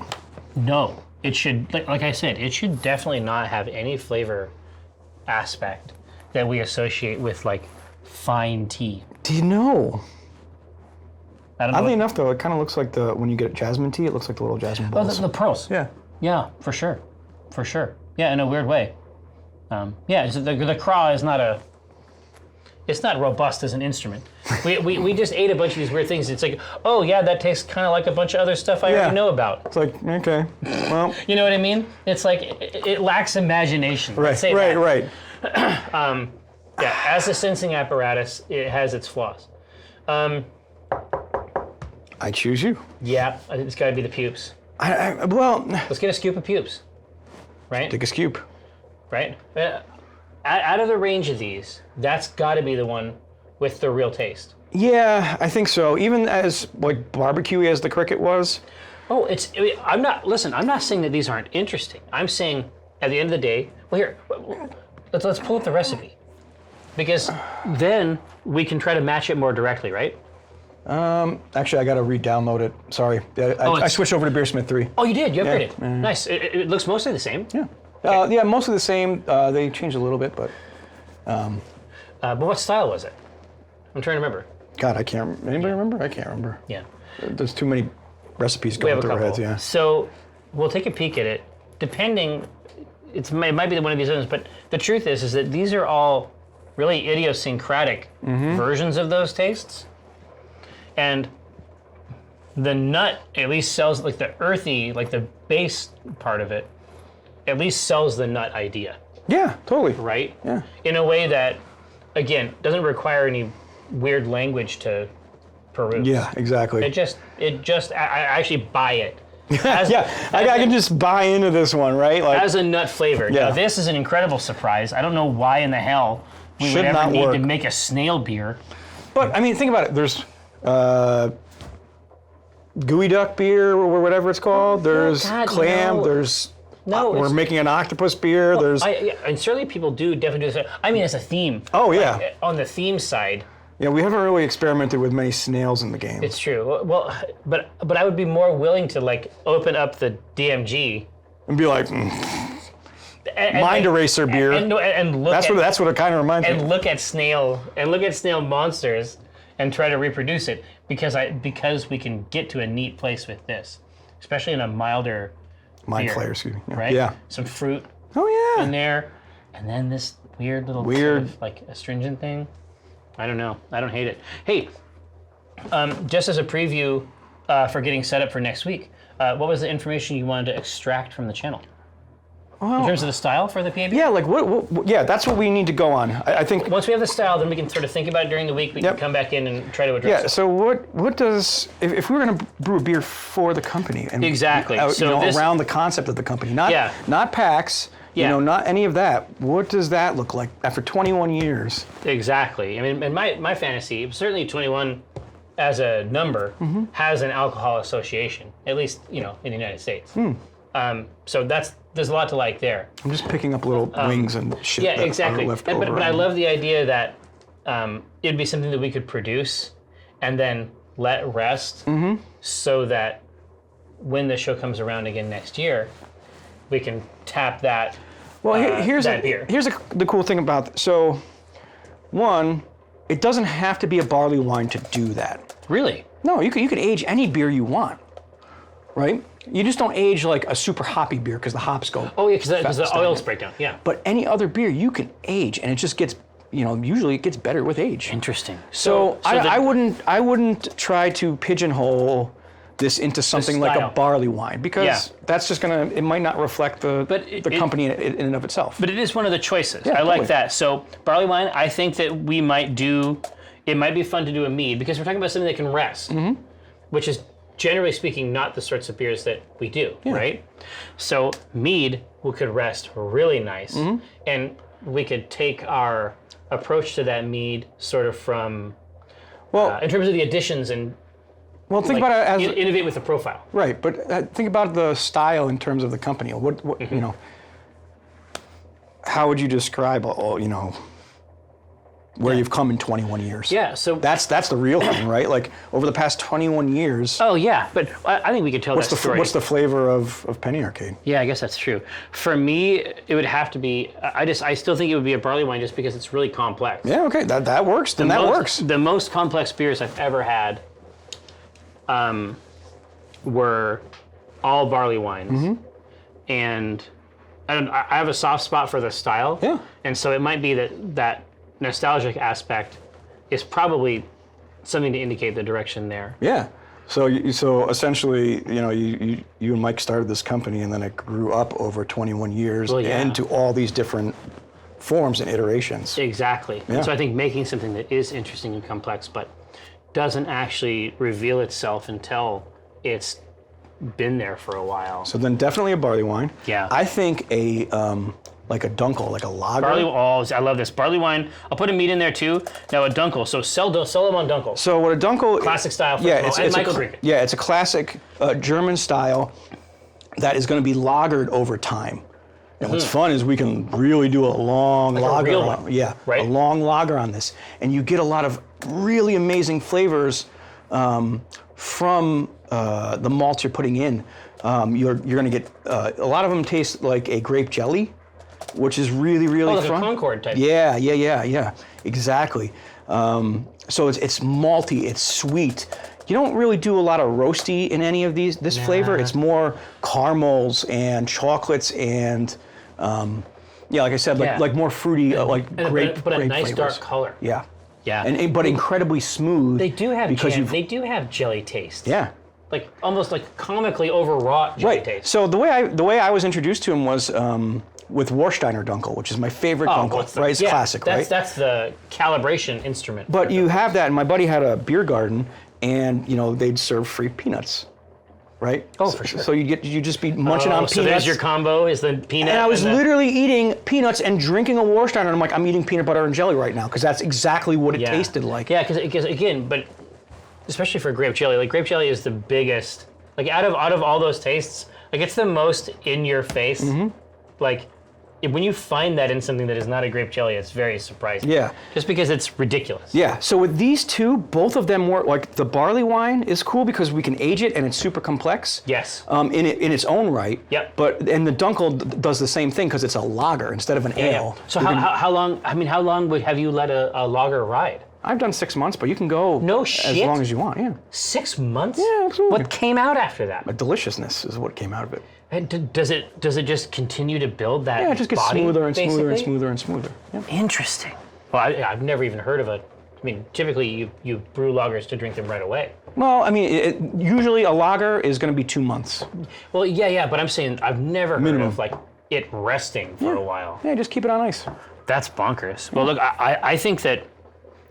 No, it should, like I said, it should definitely not have any flavor aspect that we associate with like fine tea. Do you know? I don't know. Oddly enough, though, it kind of looks like when you get jasmine tea, it looks like the little jasmine Oh, balls. the pearls. Yeah. Yeah, for sure. Yeah, in a weird way. Yeah, the craw is not it's not robust as an instrument. We just ate a bunch of these weird things. It's like, oh yeah, that tastes kind of like a bunch of other stuff I Yeah. already know about. It's like, okay, well, You know what I mean? It's like it lacks imagination. right, Let's say right, that. right. Yeah, as a sensing apparatus, it has its flaws. I choose you. Yeah, I think it's got to be the pubes. Well, Let's get a scoop of pubes. Right? take a scoop. Right? Out of the range of these, that's got to be the one with the real taste. Yeah, I think so. Even as like barbecue as the cricket was. Oh, I'm not saying that these aren't interesting. I'm saying at the end of the day, well here, let's pull up the recipe. Because then we can try to match it more directly, right? Actually, I got to re-download it. Sorry, I switched over to Beersmith 3. Oh, you did? You upgraded? Yeah. Nice. It looks mostly the same. Yeah. Yeah, mostly the same. They changed a little bit, but But what style was it? I'm trying to remember. God, I can't. Anybody remember? I can't remember. Yeah. There's too many recipes We have going a through our couple. heads. Yeah. So we'll take a peek at it. Depending, it might be one of these others, but the truth is that these are all really idiosyncratic versions of those tastes. And the nut at least sells, like the earthy, like the base part of it, at least sells the nut idea, Yeah, totally. right? Yeah. In a way that, again, doesn't require any weird language to peruse. Yeah, exactly. I actually buy it. As, I can just buy into this one, right? Like, as a nut flavor. Yeah. Now, this is an incredible surprise. I don't know why in the hell we Should would ever not need work. to make a snail beer. but I mean, think about it. There's gooey duck beer or whatever it's called. There's God, clam. no. There's No, we're it's- making an octopus beer. There's And certainly people do definitely do this. I mean, as a theme. Oh, yeah. Like, on the theme side, yeah, we haven't really experimented with many snails in the game. it's true. Well, but I would be more willing to like open up the DMG and be like, and, mind eraser beer. and look that's what it kind of reminds me. and look at snail monsters and try to reproduce it because we can get to a neat place with this, especially in a milder Mind beer, flayer, excuse me. right? Yeah. Some fruit Oh in yeah. there, and then this weird little Weird. sort of, like astringent thing. I don't know. I don't hate it. Hey, just as a preview for getting set up for next week, what was the information you wanted to extract from the channel? In terms of the style for the PAB? Yeah, like what? Yeah, that's what we need to go on. I think. Once we have the style, then we can sort of think about it during the week. We Yep. can come back in and try to address Yeah. it. So what does if we were going to brew a beer for the company and Exactly. you So know, this- around the concept of the company, not Yeah. not packs, Yeah. you know, not any of that. What does that look like after 21 years? Exactly. I mean, and my fantasy, certainly 21 as a number, has an alcohol association, at least, in the United States. So there's a lot to like there. I'm just picking up little wings and shit. Yeah, that exactly. Are left And, over but I on- love the idea that it'd be something that we could produce and then let rest so that when the show comes around again next year, we can tap that. Well, here's that beer. the cool thing about so, one, it doesn't have to be a barley wine to do that. Really? No, you can age any beer you want, right? You just don't age like a super hoppy beer because the hops go. Oh, yeah, because the stagnant. oils break down. Yeah. But any other beer you can age, and it just gets, usually it gets better with age. Interesting. So I wouldn't try to pigeonhole this into something like a style. barley wine because Yeah. that's just it might not reflect the company in and of itself. But it is one of the choices. Yeah, I like totally. that. So barley wine, I think that we might do. It might be fun to do a mead because we're talking about something that can rest, which is generally speaking not the sorts of beers that we do, right? So mead could rest really nice, and we could take our approach to that mead sort of from in terms of the additions and think about it as innovate with the profile. right, but think about the style in terms of the company. What how would you describe where you've come in 21 years? Yeah. So That's the real thing, right? Like over the past 21 years, Oh yeah, but I think we could tell that story. what's the flavor of Penny Arcade? Yeah, I guess that's true. For me, it would have to be. I still think it would be a barley wine just because it's really complex. Yeah, okay, that works. Then that works. The most complex beers I've ever had were all barley wines, and I have a soft spot for the style. Yeah. And so it might be that nostalgic aspect is probably something to indicate the direction there. Yeah. So essentially, you and Mike started this company, and then it grew up over 21 years Well, yeah. into all these different forms and iterations. Exactly. Yeah. And so I think making something that is interesting and complex, but doesn't actually reveal itself until it's been there for a while. So then definitely a barley wine. Yeah. I think like a dunkel, like a lager. I love this. Barley wine. I'll put a mead in there too. Now a dunkel. So sell them on dunkel. So what a dunkel? Classic style. For Yeah, and Michael drink it. Yeah, it's a classic German style that is going to be lagered over time. And what's fun is we can really do a long lager. real one, Yeah, right? A long lager on this, and you get a lot of really amazing flavors from the malts you're putting in. You're going to get a lot of them taste like a grape jelly, which is really like fun. a Concord type. Yeah, exactly. So it's malty, it's sweet. You don't really do a lot of roasty in any of this flavor. It's more caramels and chocolates and like I said, like more fruity, like grape. But a grape nice flavors. dark color. Yeah. Yeah. But incredibly smooth. They do have because jam. They do have jelly taste. Yeah. like almost like comically overwrought jelly Right. taste. So the way I was introduced to him was with Warsteiner Dunkel, which is my favorite Dunkel. Right, it's classic, right? That's the calibration instrument. But you have that, and my buddy had a beer garden, and they'd serve free peanuts, right? Oh, for sure. So you just be munching on peanuts. So there's your combo, is the peanut. And I was the- literally eating peanuts and drinking a Warsteiner, and I'm like, I'm eating peanut butter and jelly right now, because that's exactly what it tasted like. Yeah, because again, but especially for grape jelly, like grape jelly is the biggest. Like out of all those tastes, like it's the most in your face. Mm-hmm. Like when you find that in something that is not a grape jelly, it's very surprising. Yeah. Just because it's ridiculous. Yeah, so with these two, both of them were, like, the barley wine is cool because we can age it and it's super complex. Yes. In its own right. Yep. And the Dunkel does the same thing because it's a lager instead of an ale. So how long? I mean, how long have you let a lager ride? I've done 6 months, but you can go No as shit? long as you want, yeah. 6 months? Yeah, absolutely. What came out after that? A deliciousness is what came out of it. And does it just continue to build that? Yeah, it just gets body, smoother and smoother and basically? smoother and smoother. Yeah. Interesting. Well, I've never even heard of I mean, typically you brew lagers to drink them right away. Well, I mean, usually a lager is going to be 2 months. Well, yeah, but I'm saying I've never Minimum. heard of like it resting for a while. Yeah, just keep it on ice. That's bonkers. Well, look, I think that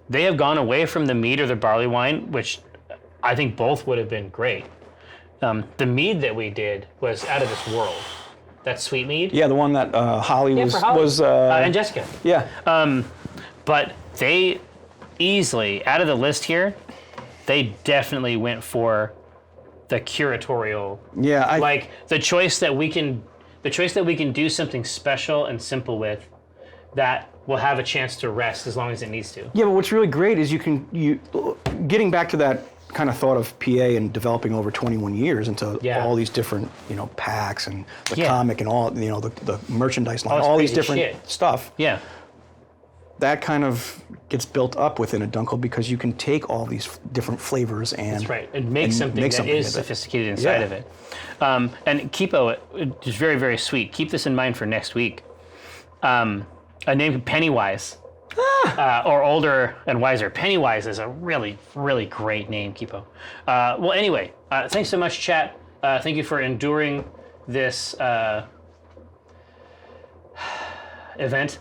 they have gone away from the mead or the barley wine, which I think both would have been great. The mead that we did was out of this world. That sweet mead. Yeah, the one that Holly Yeah, was... for Holly. was And Jessica. yeah. But they easily, out of the list here, they definitely went for the curatorial. Yeah, Like the choice that we can do something special and simple with that will have a chance to rest as long as it needs to. Yeah, but what's really great is getting back to that kind of thought of PA and developing over 21 years into all these different, packs and the comic and all, the merchandise line, all these crazy different shit. stuff. Yeah. That kind of gets built up within a Dunkel because you can take all these different flavors and That's right. And make something that of is it. sophisticated inside of it. And Kipo is very, very sweet. Keep this in mind for next week. A name Pennywise, or Older and Wiser. Pennywise is a really, really great name, Kipo. Well, anyway, thanks so much, chat. Thank you for enduring this event.